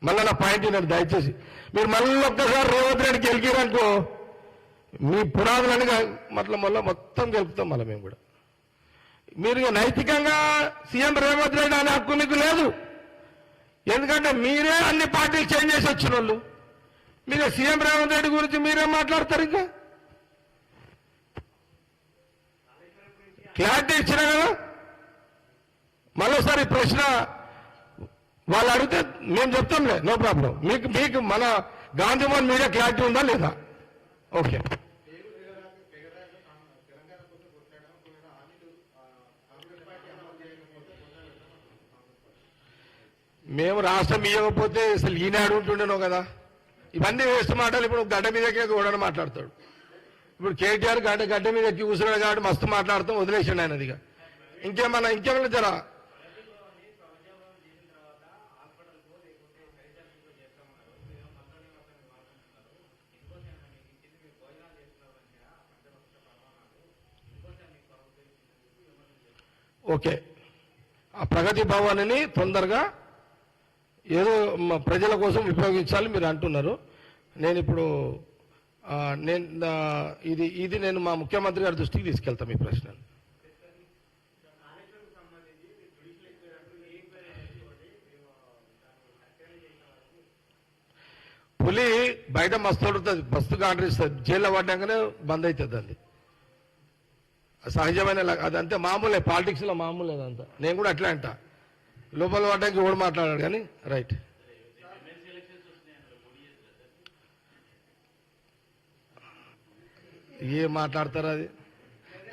మళ్ళీ నా పాయింట్ నేను దయచేసి మీరు మళ్ళీ ఒక్కసారి రేవంత్ రెడ్డికి గెలికిరనుకో మీ పునాదులని మళ్ళీ మొత్తం గెలుపుతాం మళ్ళీ మేము కూడా. మీరు నైతికంగా సీఎం రేవంత్ రెడ్డి అనే హక్కు మీకు లేదు, ఎందుకంటే మీరే అన్ని పార్టీలు చేంజ్ చేసి వచ్చిన వాళ్ళు. మీరే సీఎం రేవంత్ రెడ్డి గురించి మీరేం మాట్లాడతారు? ఇంకా క్లారిటీ ఇచ్చినా కదా. మరోసారి ప్రశ్న వాళ్ళు అడిగితే మేము చెప్తాంలే, నో ప్రాబ్లం. మీకు మన గాంధీమోహన్ మీడియా క్లారిటీ ఉందా లేదా? ఓకే. మేము రాష్ట్రం ఇవ్వకపోతే అసలు ఈనాడు ఉంటుండేనో కదా. ఇవన్నీ వేస్ట్ మాటలు. ఇప్పుడు గడ్డ మీదకే కూడా మాట్లాడతాడు. ఇప్పుడు కేటీఆర్ గడ్డ మీద ఎక్కి కూర్చున్నాడు కాబట్టి మస్తు మాట్లాడతాం, వదిలేసాడు ఆయన. అదిగా ఇంకేమన్నా జరా ఓకే. ఆ ప్రగతి భవన్ని తొందరగా ఏదో ప్రజల కోసం ఉపయోగించాలి మీరు అంటున్నారు. నేను ఇప్పుడు ఇది నేను మా ముఖ్యమంత్రి గారి దృష్టికి తీసుకెళ్తాను ఈ ప్రశ్నను. పులి బయట మస్తు పడుతుంది, మస్తు గాండ్రిస్తుంది, జైల్లో పడ్డాకనే బంద్ అవుతుంది. అది సహజమైన అదంతే, మామూలే, పాలిటిక్స్లో మామూలే అదంతా. నేను కూడా అట్లా అంట, లోపల పడ్డానికి ఓడి మాట్లాడాడు కానీ రైట్. ఏం మాట్లాడతారు? అది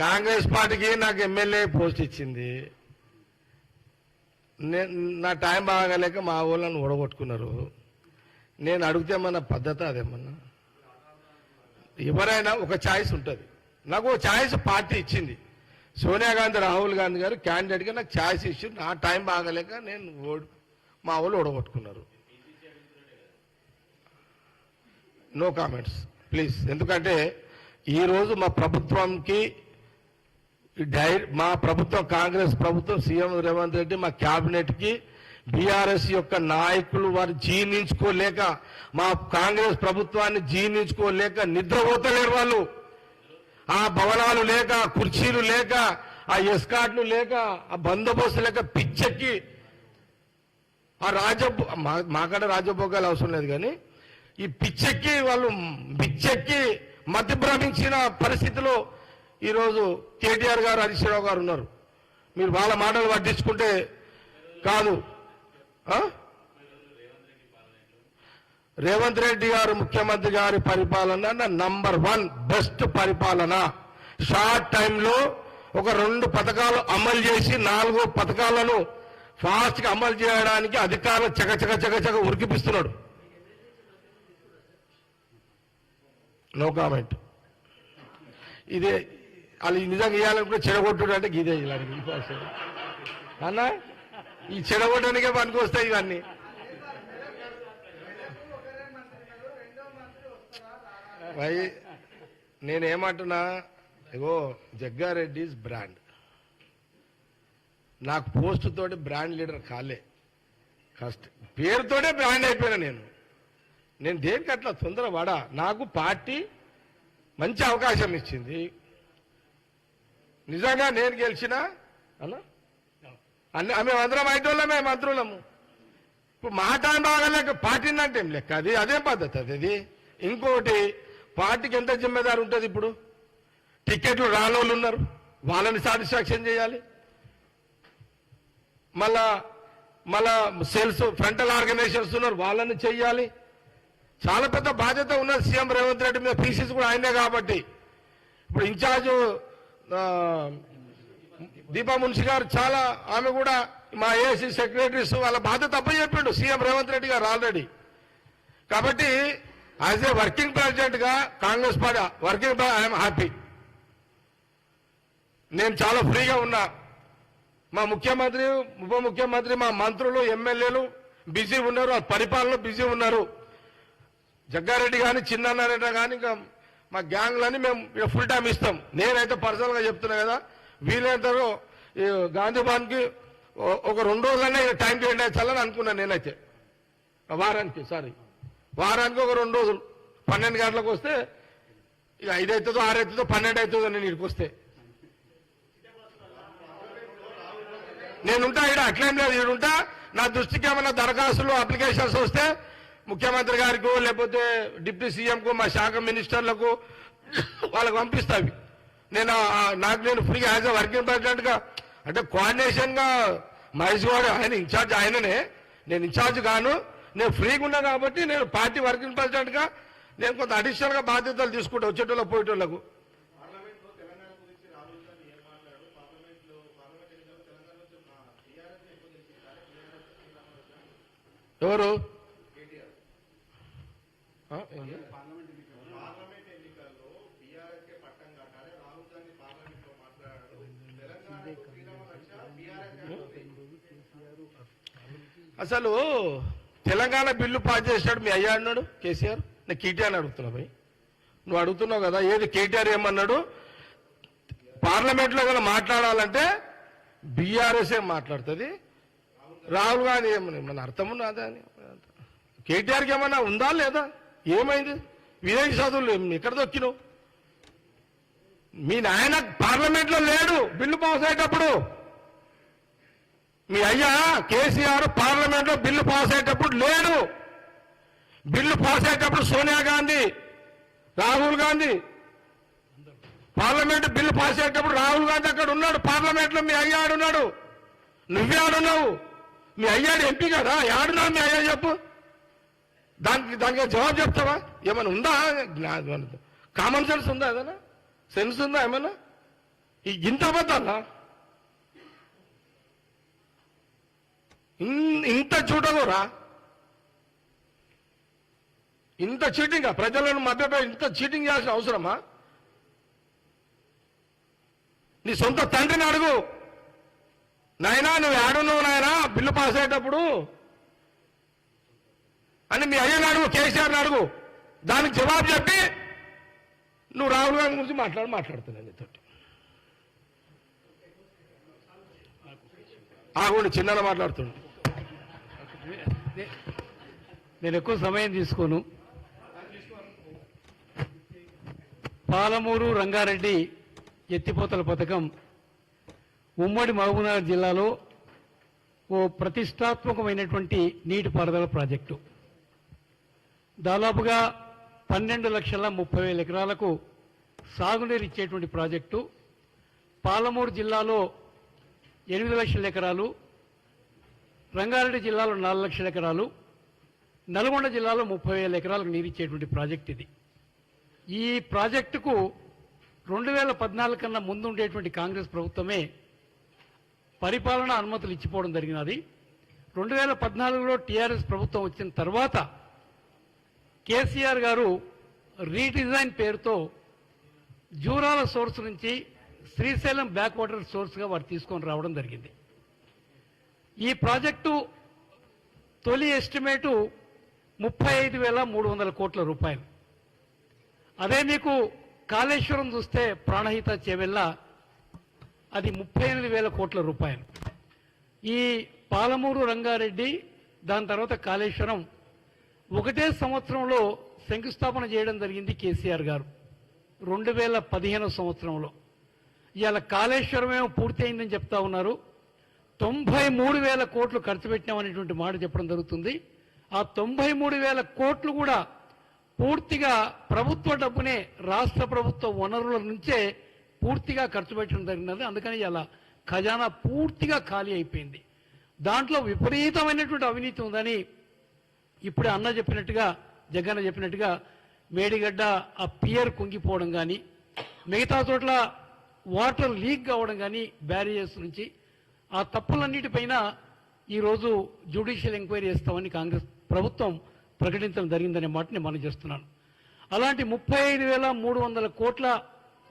కాంగ్రెస్ పార్టీకి నాకు ఎమ్మెల్యే పోస్ట్ ఇచ్చింది, నా టైం బాగాలేక మా వాళ్ళని ఓడగొట్టుకున్నారు. నేను అడిగితే మన పద్ధతి అదేమన్నా? ఎవరైనా ఒక ఛాయిస్ ఉంటుంది. నాకు ఒక ఛాయిస్ పార్టీ ఇచ్చింది. సోనియా గాంధీ, రాహుల్ గాంధీ గారు క్యాండిడేట్గా నాకు ఛాయిస్ ఇచ్చి నా టైం బాగాలేక నేను మా వాళ్ళు ఓడగొట్టుకున్నారు. No comments please. ఎందుకంటే ఈరోజు మా ప్రభుత్వంకి మా ప్రభుత్వం, కాంగ్రెస్ ప్రభుత్వం, సీఎం రేవంత్ రెడ్డి, మా క్యాబినెట్కి బీఆర్ఎస్ యొక్క నాయకులు వారు జీర్ణించుకోలేక, మా కాంగ్రెస్ ప్రభుత్వాన్ని జీర్ణించుకోలేక నిద్రపోతలేరు వాళ్ళు. ఆ భవనాలు లేక, కుర్చీలు లేక, ఆ ఎస్కాట్లు లేక, ఆ బందోబస్తు లేక పిచ్చెక్కి ఆ మాకాడ రాజభోగాలు అవసరం లేదు, కానీ ఈ పిచ్చెక్కి వాళ్ళు పిచ్చెక్కి మతి భ్రమించిన పరిస్థితిలో ఈరోజు కేటీఆర్ గారు, హరీష్ రావు గారు ఉన్నారు. మీరు వాళ్ళ మాటలు పట్టించుకుంటే కాదు. రేవంత్ రెడ్డి గారు ముఖ్యమంత్రి గారి పరిపాలన నంబర్ 1 బెస్ట్ పరిపాలన. షార్ట్ టైంలో ఒక 2 పథకాలు అమలు చేసి 4 పథకాలను ఫాస్ట్ గా అమలు చేయడానికి అధికారులు చకచక ఉరికిపిస్తున్నాడు. No comment. ఇదే వాళ్ళు నిజంగా ఇవ్వాలనుకుంటే చెడగొట్టుడు అంటే ఇదే ఇలాంటి అన్న ఈ చెడగొట్టడానికే పనికి వస్తాయి ఇవన్నీ. నేనేమంటున్నా, ఇగో జగ్గారెడ్డిస్ బ్రాండ్. నాకు పోస్ట్ తోటి బ్రాండ్ లీడర్ కాలే, పేరుతోటే బ్రాండ్ అయిపోయినా. నేను దేనికి అట్లా తొందరపడా. నాకు పార్టీ మంచి అవకాశం ఇచ్చింది. నిజంగా నేను గెలిచినా అన్న మేమందరం ఐటోళ్ళమే, మంత్రులము. ఇప్పుడు మాట బాగాలేక పార్టీని అంటే ఏం లెక్క? అదేం పద్ధతి అది? ఇంకోటి, పార్టీకి ఎంత జిమ్మేదారు ఉంటుంది? ఇప్పుడు టికెట్లు రానోళ్ళు ఉన్నారు, వాళ్ళని సాటిస్ఫాక్షన్ చేయాలి. మళ్ళా సేల్స్ ఫ్రంటల్ ఆర్గనైజేషన్స్ ఉన్నారు, వాళ్ళని చెయ్యాలి. చాలా పెద్ద బాధ్యత ఉన్నది సీఎం రేవంత్ రెడ్డి మీద. పీసీసీ కూడా ఆయనే కాబట్టి ఇప్పుడు ఇన్ఛార్జ్ దీపా మున్షి గారు చాలా, ఆమె కూడా మా ఏసీ సెక్రటరీస్ వాళ్ళ బాధ్యత అప్పచెప్పాడు సీఎం రేవంత్ రెడ్డి గారు ఆల్రెడీ. కాబట్టి యాజ్ ఏ వర్కింగ్ ప్రెసిడెంట్ గా Congress party working I'm happy. నేను చాలా ఫ్రీగా ఉన్నా. మా ముఖ్యమంత్రి, ఉప ముఖ్యమంత్రి, మా మంత్రులు, ఎమ్మెల్యేలు బిజీ ఉన్నారు, ఆ పరిపాలనలో బిజీ ఉన్నారు. జగ్గారెడ్డి కానీ, చిన్నారెడ్డి కానీ, ఇంకా మా గ్యాంగ్లని మేము ఫుల్ టైం ఇస్తాం. నేనైతే పర్సనల్ గా చెప్తున్నా కదా, వీలైనంతలో గాంధీ భవన్కి ఒక 2 రోజులనే టైం కేటాయించాలని అనుకున్నాను నేనైతే. వారానికి ఒక 2 రోజులు 12 గంటలకు వస్తే ఇక 5 అవుతుందో 6 అవుతుందో 12 అవుతుందో నేను ఇక్కడికి వస్తే నేనుంటా. ఇక్కడ అట్లేం లేదు, ఈడుంటా. నా దృష్టికి ఏమైనా దరఖాస్తులు, అప్లికేషన్స్ వస్తే ముఖ్యమంత్రి గారికి లేకపోతే డిప్యూటీ సీఎంకు, మా శాఖ మినిస్టర్లకు వాళ్ళకి పంపిస్తావి. నేను ఫ్రీగా యాజ్ అ వర్కింగ్ ప్రెసిడెంట్ గా, అంటే కోఆర్డినేషన్ గా మహేష్ గౌడ్ ఆయన ఇన్ఛార్జ్, ఆయననే. నేను ఇన్ఛార్జ్ గాను, నేను ఫ్రీగా ఉన్నా కాబట్టి నేను పార్టీ వర్కింగ్ ప్రెసిడెంట్ గా నేను కొంత అడిషనల్ గా బాధ్యతలు తీసుకుంటా వచ్చేటోళ్ళకు పోయేటోళ్లకు. ఎవరు? అసలు తెలంగాణ బిల్లు పాస్ చేశాడు మీ అయ్యా అన్నాడు కేసీఆర్. నేను కేటీఆర్ అడుగుతున్నా భయ్, నువ్వు అడుగుతున్నావు కదా, ఏది కేటీఆర్ ఏమన్నాడు? పార్లమెంట్లో ఏమైనా మాట్లాడాలంటే బీఆర్ఎస్ మాట్లాడుతుంది, రాహుల్ గాంధీ ఏమన్నా అర్థం ఉన్నదా అని. కేటీఆర్కి ఏమన్నా ఉందా లేదా? ఏమైంది? విదేశీ చదువులు ఎక్కడ దొక్కినావు? మీ నాయన పార్లమెంట్లో లేడు బిల్లు పాస్ అయ్యేటప్పుడు. మీ అయ్యా కేసీఆర్ పార్లమెంట్లో బిల్లు పాస్ అయ్యేటప్పుడు లేడు. బిల్లు పాస్ అయ్యేటప్పుడు Sonia Gandhi, Rahul Gandhi, parliament bill pass అయ్యేటప్పుడు రాహుల్ గాంధీ అక్కడ ఉన్నాడు పార్లమెంట్లో. మీ అయ్యా ఆడున్నాడు, నువ్వే ఆడున్నావు. మీ అయ్యాడు ఎంపీ కదా, ఆడున్నావు మీ అయ్యా చెప్పు. దానికి జవాబు చెప్తావా? ఏమైనా ఉందా? కామన్ సెన్స్ ఉందా? ఏదైనా సెన్స్ ఉందా? ఏమన్నా ఇంత అబద్ధాలా? ఇంత చూడగోరా, ఇంత చీటింగా? ప్రజలను మధ్యపై ఇంత చీటింగ్ చేయాల్సిన అవసరమా? నీ సొంత తండ్రిని అడుగు, నాయనా నువ్వు ఆడున్నావు నాయనా బిల్లు పాస్ అయ్యేటప్పుడు అని మీ అయ్యని అడుగు, కేసీఆర్ని అడుగు. దానికి జవాబు చెప్పి నువ్వు రాహుల్ గాంధీ గురించి మాట్లాడుతున్నాను నీతో. ఆగుండి, చిన్న మాట్లాడుతుండు. నేను ఎక్కువ సమయం తీసుకోను. పాలమూరు రంగారెడ్డి ఎత్తిపోతల పథకం ఉమ్మడి మహబూబ్నగర్ జిల్లాలో ఓ ప్రతిష్టాత్మకమైనటువంటి నీటిపారుదల ప్రాజెక్టు. దాదాపుగా 12,30,000 ఎకరాలకు సాగునీరు ఇచ్చేటువంటి ప్రాజెక్టు. పాలమూరు జిల్లాలో 8 లక్షల ఎకరాలు, రంగారెడ్డి జిల్లాలో 4 లక్షల ఎకరాలు, నల్గొండ జిల్లాలో 30,000 ఎకరాలకు నీరిచ్చేటువంటి ప్రాజెక్ట్ ఇది. ఈ ప్రాజెక్టుకు 2014 కన్నా ముందు ఉండేటువంటి కాంగ్రెస్ ప్రభుత్వమే పరిపాలన అనుమతులు ఇచ్చిపోవడం జరిగినది. 2014లో టీఆర్ఎస్ ప్రభుత్వం వచ్చిన తర్వాత కేసీఆర్ గారు రీడిజైన్ పేరుతో జూరాల సోర్స్ నుంచి శ్రీశైలం బ్యాక్ వాటర్ సోర్స్గా వారు తీసుకొని రావడం జరిగింది. ఈ ప్రాజెక్టు తొలి ఎస్టిమేటు 35,300 కోట్ల రూపాయలు. అదే మీకు కాళేశ్వరం చూస్తే ప్రాణహిత చేవెళ్ళ అది 38,000 కోట్ల రూపాయలు. ఈ పాలమూరు రంగారెడ్డి దాని తర్వాత కాళేశ్వరం ఒకటే సంవత్సరంలో శంకుస్థాపన చేయడం జరిగింది కేసీఆర్ గారు 2015 సంవత్సరంలో. ఇవాళ కాళేశ్వరం ఏమో పూర్తి అయిందని చెప్తా ఉన్నారు. 93,000 కోట్లు ఖర్చు పెట్టినామనేటువంటి మాట చెప్పడం జరుగుతుంది. ఆ 93,000 కోట్లు కూడా పూర్తిగా ప్రభుత్వ డబ్బునే రాష్ట్ర ప్రభుత్వ వనరుల నుంచే పూర్తిగా ఖర్చు పెట్టడం జరిగినది. అందుకని ఇలా ఖజానా పూర్తిగా ఖాళీ అయిపోయింది. దాంట్లో విపరీతమైనటువంటి అవినీతి ఉందని ఇప్పుడే అన్న చెప్పినట్టుగా, జగన్న చెప్పినట్టుగా మేడిగడ్డ ఆ పియర్ కుంగిపోవడం కానీ, మిగతా చోట్ల వాటర్ లీక్ కావడం కానీ బ్యారేజెస్ నుంచి, ఆ తప్పులన్నిటిపైన ఈరోజు జ్యుడిషియల్ ఎంక్వైరీ చేస్తామని కాంగ్రెస్ ప్రభుత్వం ప్రకటించడం జరిగిందనే మాటని మనం చేస్తున్నాను. అలాంటి 35,300 కోట్ల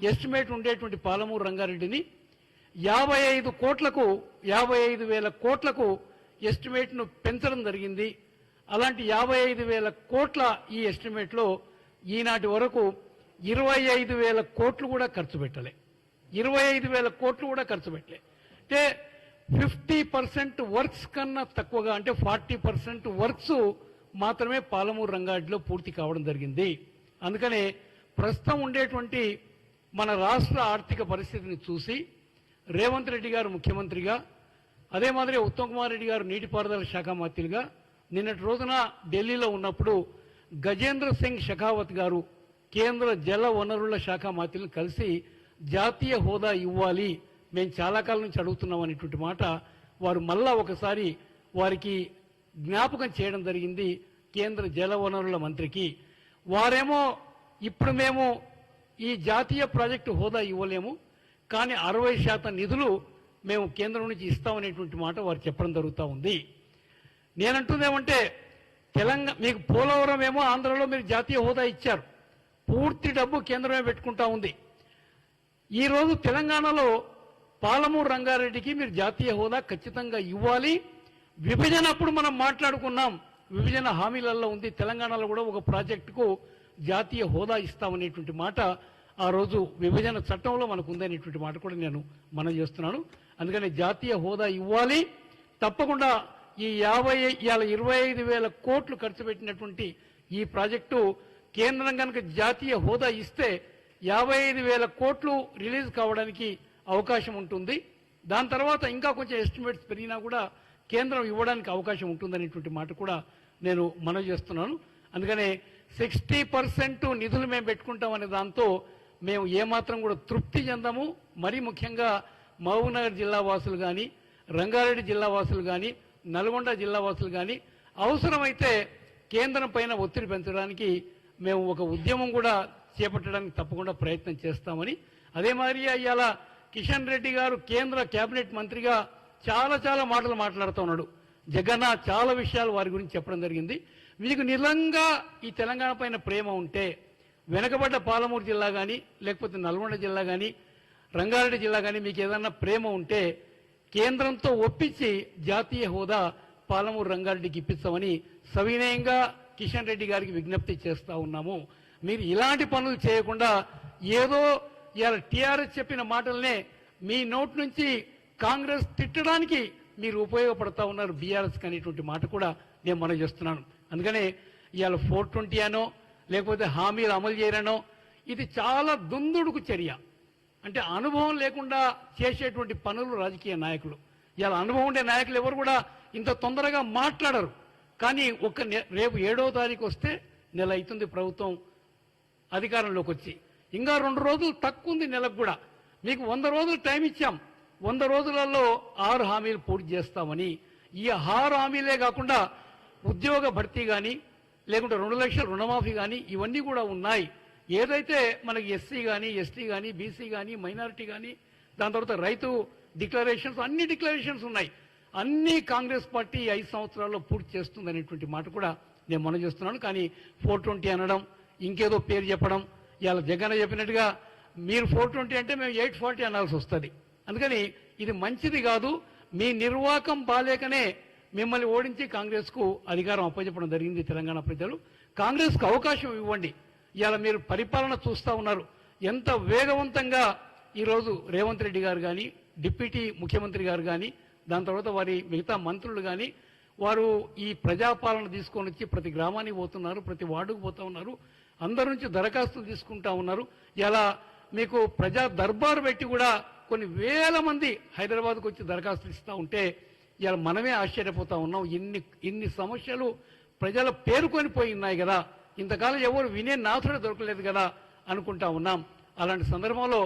ఎస్టిమేట్ ఉండేటువంటి పాలమూరు రంగారెడ్డిని 55,000 కోట్లకు ఎస్టిమేట్ను పెంచడం జరిగింది. అలాంటి 55,000 కోట్ల ఈ ఎస్టిమేట్లో ఈనాటి వరకు 25,000 కోట్లు కూడా ఖర్చు పెట్టలే. 25,000 కోట్లు కూడా ఖర్చు పెట్టలే. అంటే 50% వర్క్స్ కన్నా తక్కువగా, అంటే 40% వర్క్స్ మాత్రమే పాలమూరు రంగారెడ్డిలో పూర్తి కావడం జరిగింది. అందుకనే ప్రస్తుతం ఉండేటువంటి మన రాష్ట్ర ఆర్థిక పరిస్థితిని చూసి రేవంత్ రెడ్డి గారు ముఖ్యమంత్రిగా, అదే మాదిరి ఉత్తమ్ కుమార్ రెడ్డి గారు నీటిపారుదల శాఖ మంత్రిగా నిన్నటి రోజున ఢిల్లీలో ఉన్నప్పుడు గజేంద్ర సింగ్ షెకావత్ గారు కేంద్ర జల వనరుల శాఖ మంత్రులను కలిసి జాతీయ హోదా ఇవ్వాలి, మేము చాలా కాలం నుంచి అడుగుతున్నాం అనేటువంటి మాట వారు మళ్ళా ఒకసారి వారికి జ్ఞాపకం చేయడం జరిగింది కేంద్ర జల వనరుల మంత్రికి. వారేమో ఇప్పుడు మేము ఈ జాతీయ ప్రాజెక్టు హోదా ఇవ్వలేము, కానీ 60% నిధులు మేము కేంద్రం నుంచి ఇస్తామనేటువంటి మాట వారు చెప్పడం జరుగుతూ ఉంది. నేనంటుందేమంటే తెలంగాణ మీకు పోలవరం ఏమో ఆంధ్రలో మీరు జాతీయ హోదా ఇచ్చారు, పూర్తి డబ్బు కేంద్రమే పెట్టుకుంటా ఉంది. ఈరోజు తెలంగాణలో పాలమూరు రంగారెడ్డికి మీరు జాతీయ హోదా ఖచ్చితంగా ఇవ్వాలి. విభజన అప్పుడు మనం మాట్లాడుకున్నాం, విభజన హామీలలో ఉంది తెలంగాణలో కూడా ఒక ప్రాజెక్టుకు జాతీయ హోదా ఇస్తామనేటువంటి మాట ఆ రోజు విభజన చట్టంలో మనకు ఉందనేటువంటి మాట కూడా నేను మనం చేస్తున్నాను. అందుకని జాతీయ హోదా ఇవ్వాలి తప్పకుండా. ఈ 25,000 కోట్లు ఖర్చు పెట్టినటువంటి ఈ ప్రాజెక్టు కేంద్రం కనుక జాతీయ హోదా ఇస్తే 55,000 కోట్లు రిలీజ్ కావడానికి అవకాశం ఉంటుంది. దాని తర్వాత ఇంకా కొంచెం ఎస్టిమేట్స్ పెరిగినా కూడా కేంద్రం ఇవ్వడానికి అవకాశం ఉంటుందనేటువంటి మాట కూడా నేను మనవి చేస్తున్నాను. అందుకనే 60% నిధులు మేము పెట్టుకుంటామనే దాంతో మేము ఏమాత్రం కూడా తృప్తి చెందము. మరీ ముఖ్యంగా మహబూబ్నగర్ జిల్లా వాసులు కానీ, రంగారెడ్డి జిల్లా వాసులు కానీ, నల్గొండ జిల్లా వాసులు కానీ అవసరమైతే కేంద్రం పైన ఒత్తిడి పెంచడానికి మేము ఒక ఉద్యమం కూడా చేపట్టడానికి తప్పకుండా ప్రయత్నం చేస్తామని. అదే మాదిరిగా ఇవాళ కిషన్ రెడ్డి గారు కేంద్ర కేబినెట్ మంత్రిగా చాలా మాటలు మాట్లాడుతూ ఉన్నాడు. జగన్న చాలా విషయాలు వారి గురించి చెప్పడం జరిగింది. మీకు నిజంగా ఈ తెలంగాణ పైన ప్రేమ ఉంటే వెనకబడ్డ పాలమూరు జిల్లా కానీ, లేకపోతే నల్గొండ జిల్లా కానీ, రంగారెడ్డి జిల్లా కానీ మీకు ఏదన్నా ప్రేమ ఉంటే కేంద్రంతో ఒప్పించి జాతీయ హోదా పాలమూరు రంగారెడ్డికి ఇప్పిస్తామని సవినయంగా కిషన్ రెడ్డి గారికి విజ్ఞప్తి చేస్తా ఉన్నాము. మీరు ఇలాంటి పనులు చేయకుండా ఏదో ఇవాళ టీఆర్ఎస్ చెప్పిన మాటలనే మీ నోట్ నుంచి కాంగ్రెస్ తిట్టడానికి మీరు ఉపయోగపడతా ఉన్నారు బీఆర్ఎస్ అనేటువంటి మాట కూడా నేను మనం చేస్తున్నాను. అందుకనే ఇవాళ 420 అనో లేకపోతే హామీలు అమలు చేయరనో ఇది చాలా దుందుడుకు చర్య. అంటే అనుభవం లేకుండా చేసేటువంటి పనులు రాజకీయ నాయకులు. ఇలా అనుభవం ఉండే నాయకులు ఎవరు కూడా ఇంత తొందరగా మాట్లాడరు. కానీ రేపు 7వ తారీఖు వస్తే నెల అవుతుంది ప్రభుత్వం అధికారంలోకి వచ్చి. ఇంకా 2 రోజులు తక్కువ ఉంది నెలకు కూడా. మీకు 100 రోజులు టైం ఇచ్చాం. 100 రోజులలో 6 హామీలు పూర్తి చేస్తామని. ఈ 6 హామీలే కాకుండా ఉద్యోగ భర్తీ కానీ, లేకుంటే 2 లక్షల రుణమాఫీ కానీ ఇవన్నీ కూడా ఉన్నాయి. ఏదైతే మనకి ఎస్సీ కానీ, ఎస్టీ కానీ, బీసీ కానీ, మైనారిటీ కానీ, దాని తర్వాత రైతు డిక్లరేషన్స్, అన్ని డిక్లరేషన్స్ ఉన్నాయి. అన్ని కాంగ్రెస్ పార్టీ 5 సంవత్సరాల్లో పూర్తి చేస్తుంది అనేటువంటి మాట కూడా నేను మనం చేస్తున్నాను. కానీ 420 అనడం, ఇంకేదో పేరు చెప్పడం, ఇవాళ జగన్ చెప్పినట్టుగా మీరు 420 అంటే మేము 840 అనాల్సి వస్తుంది. అందుకని ఇది మంచిది కాదు. మీ నిర్వాకం బాలేకనే మిమ్మల్ని ఓడించి కాంగ్రెస్కు అధికారం అప్పచెప్పడం జరిగింది తెలంగాణ ప్రజలు. కాంగ్రెస్కు అవకాశం ఇవ్వండి. ఇవాళ మీరు పరిపాలన చూస్తూ ఉన్నారు. ఎంత వేగవంతంగా ఈరోజు రేవంత్ రెడ్డి గారు కానీ, డిప్యూటీ ముఖ్యమంత్రి గారు కానీ, దాని తర్వాత వారి మిగతా మంత్రులు కానీ వారు ఈ ప్రజాపాలన తీసుకొని వచ్చి ప్రతి గ్రామానికి పోతున్నారు, ప్రతి వార్డుకు పోతూ ఉన్నారు, అందరి నుంచి దరఖాస్తులు తీసుకుంటా ఉన్నారు. ఇలా మీకు ప్రజా దర్బారు పెట్టి కూడా కొన్ని వేల మంది హైదరాబాద్కు వచ్చి దరఖాస్తులు ఇస్తూ ఉంటే ఇలా మనమే ఆశ్చర్యపోతా ఉన్నాం. ఇన్ని సమస్యలు ప్రజల పేరుకొని పోయి ఉన్నాయి కదా, ఇంతకాలం ఎవరు వినే నాథుడే దొరకలేదు కదా అనుకుంటా ఉన్నాం. అలాంటి సందర్భంలో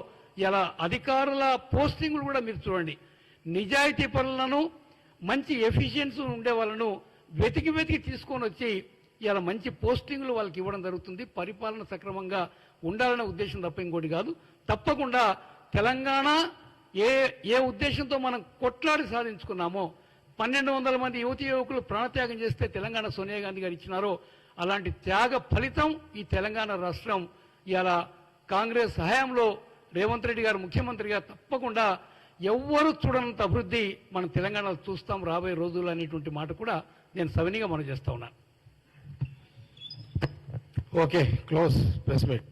ఇలా అధికారుల పోస్టింగులు కూడా మీరు చూడండి. నిజాయితీ పనులను, మంచి ఎఫిషియన్సీ ఉండే వాళ్ళను వెతికి తీసుకొని వచ్చి ఇలా మంచి పోస్టింగ్లు వాళ్ళకి ఇవ్వడం జరుగుతుంది. పరిపాలన సక్రమంగా ఉండాలనే ఉద్దేశం తప్ప ఇంకోటి కాదు. తప్పకుండా తెలంగాణ ఏ ఉద్దేశంతో మనం కొట్లాడి సాధించుకున్నామో, 1200 మంది యువతీ యువకులు ప్రాణత్యాగం చేస్తే తెలంగాణ సోనియా గాంధీ గారు ఇచ్చినారో అలాంటి త్యాగ ఫలితం ఈ తెలంగాణ రాష్ట్రం ఇలా కాంగ్రెస్ హయాంలో రేవంత్ రెడ్డి గారు ముఖ్యమంత్రిగా తప్పకుండా ఎవ్వరూ చూడనంత అభివృద్ధి మనం తెలంగాణలో చూస్తాం రాబోయే రోజులు అనేటువంటి మాట కూడా నేను సవినీగా మనం చేస్తా ఉన్నాను. Okay, close press meet.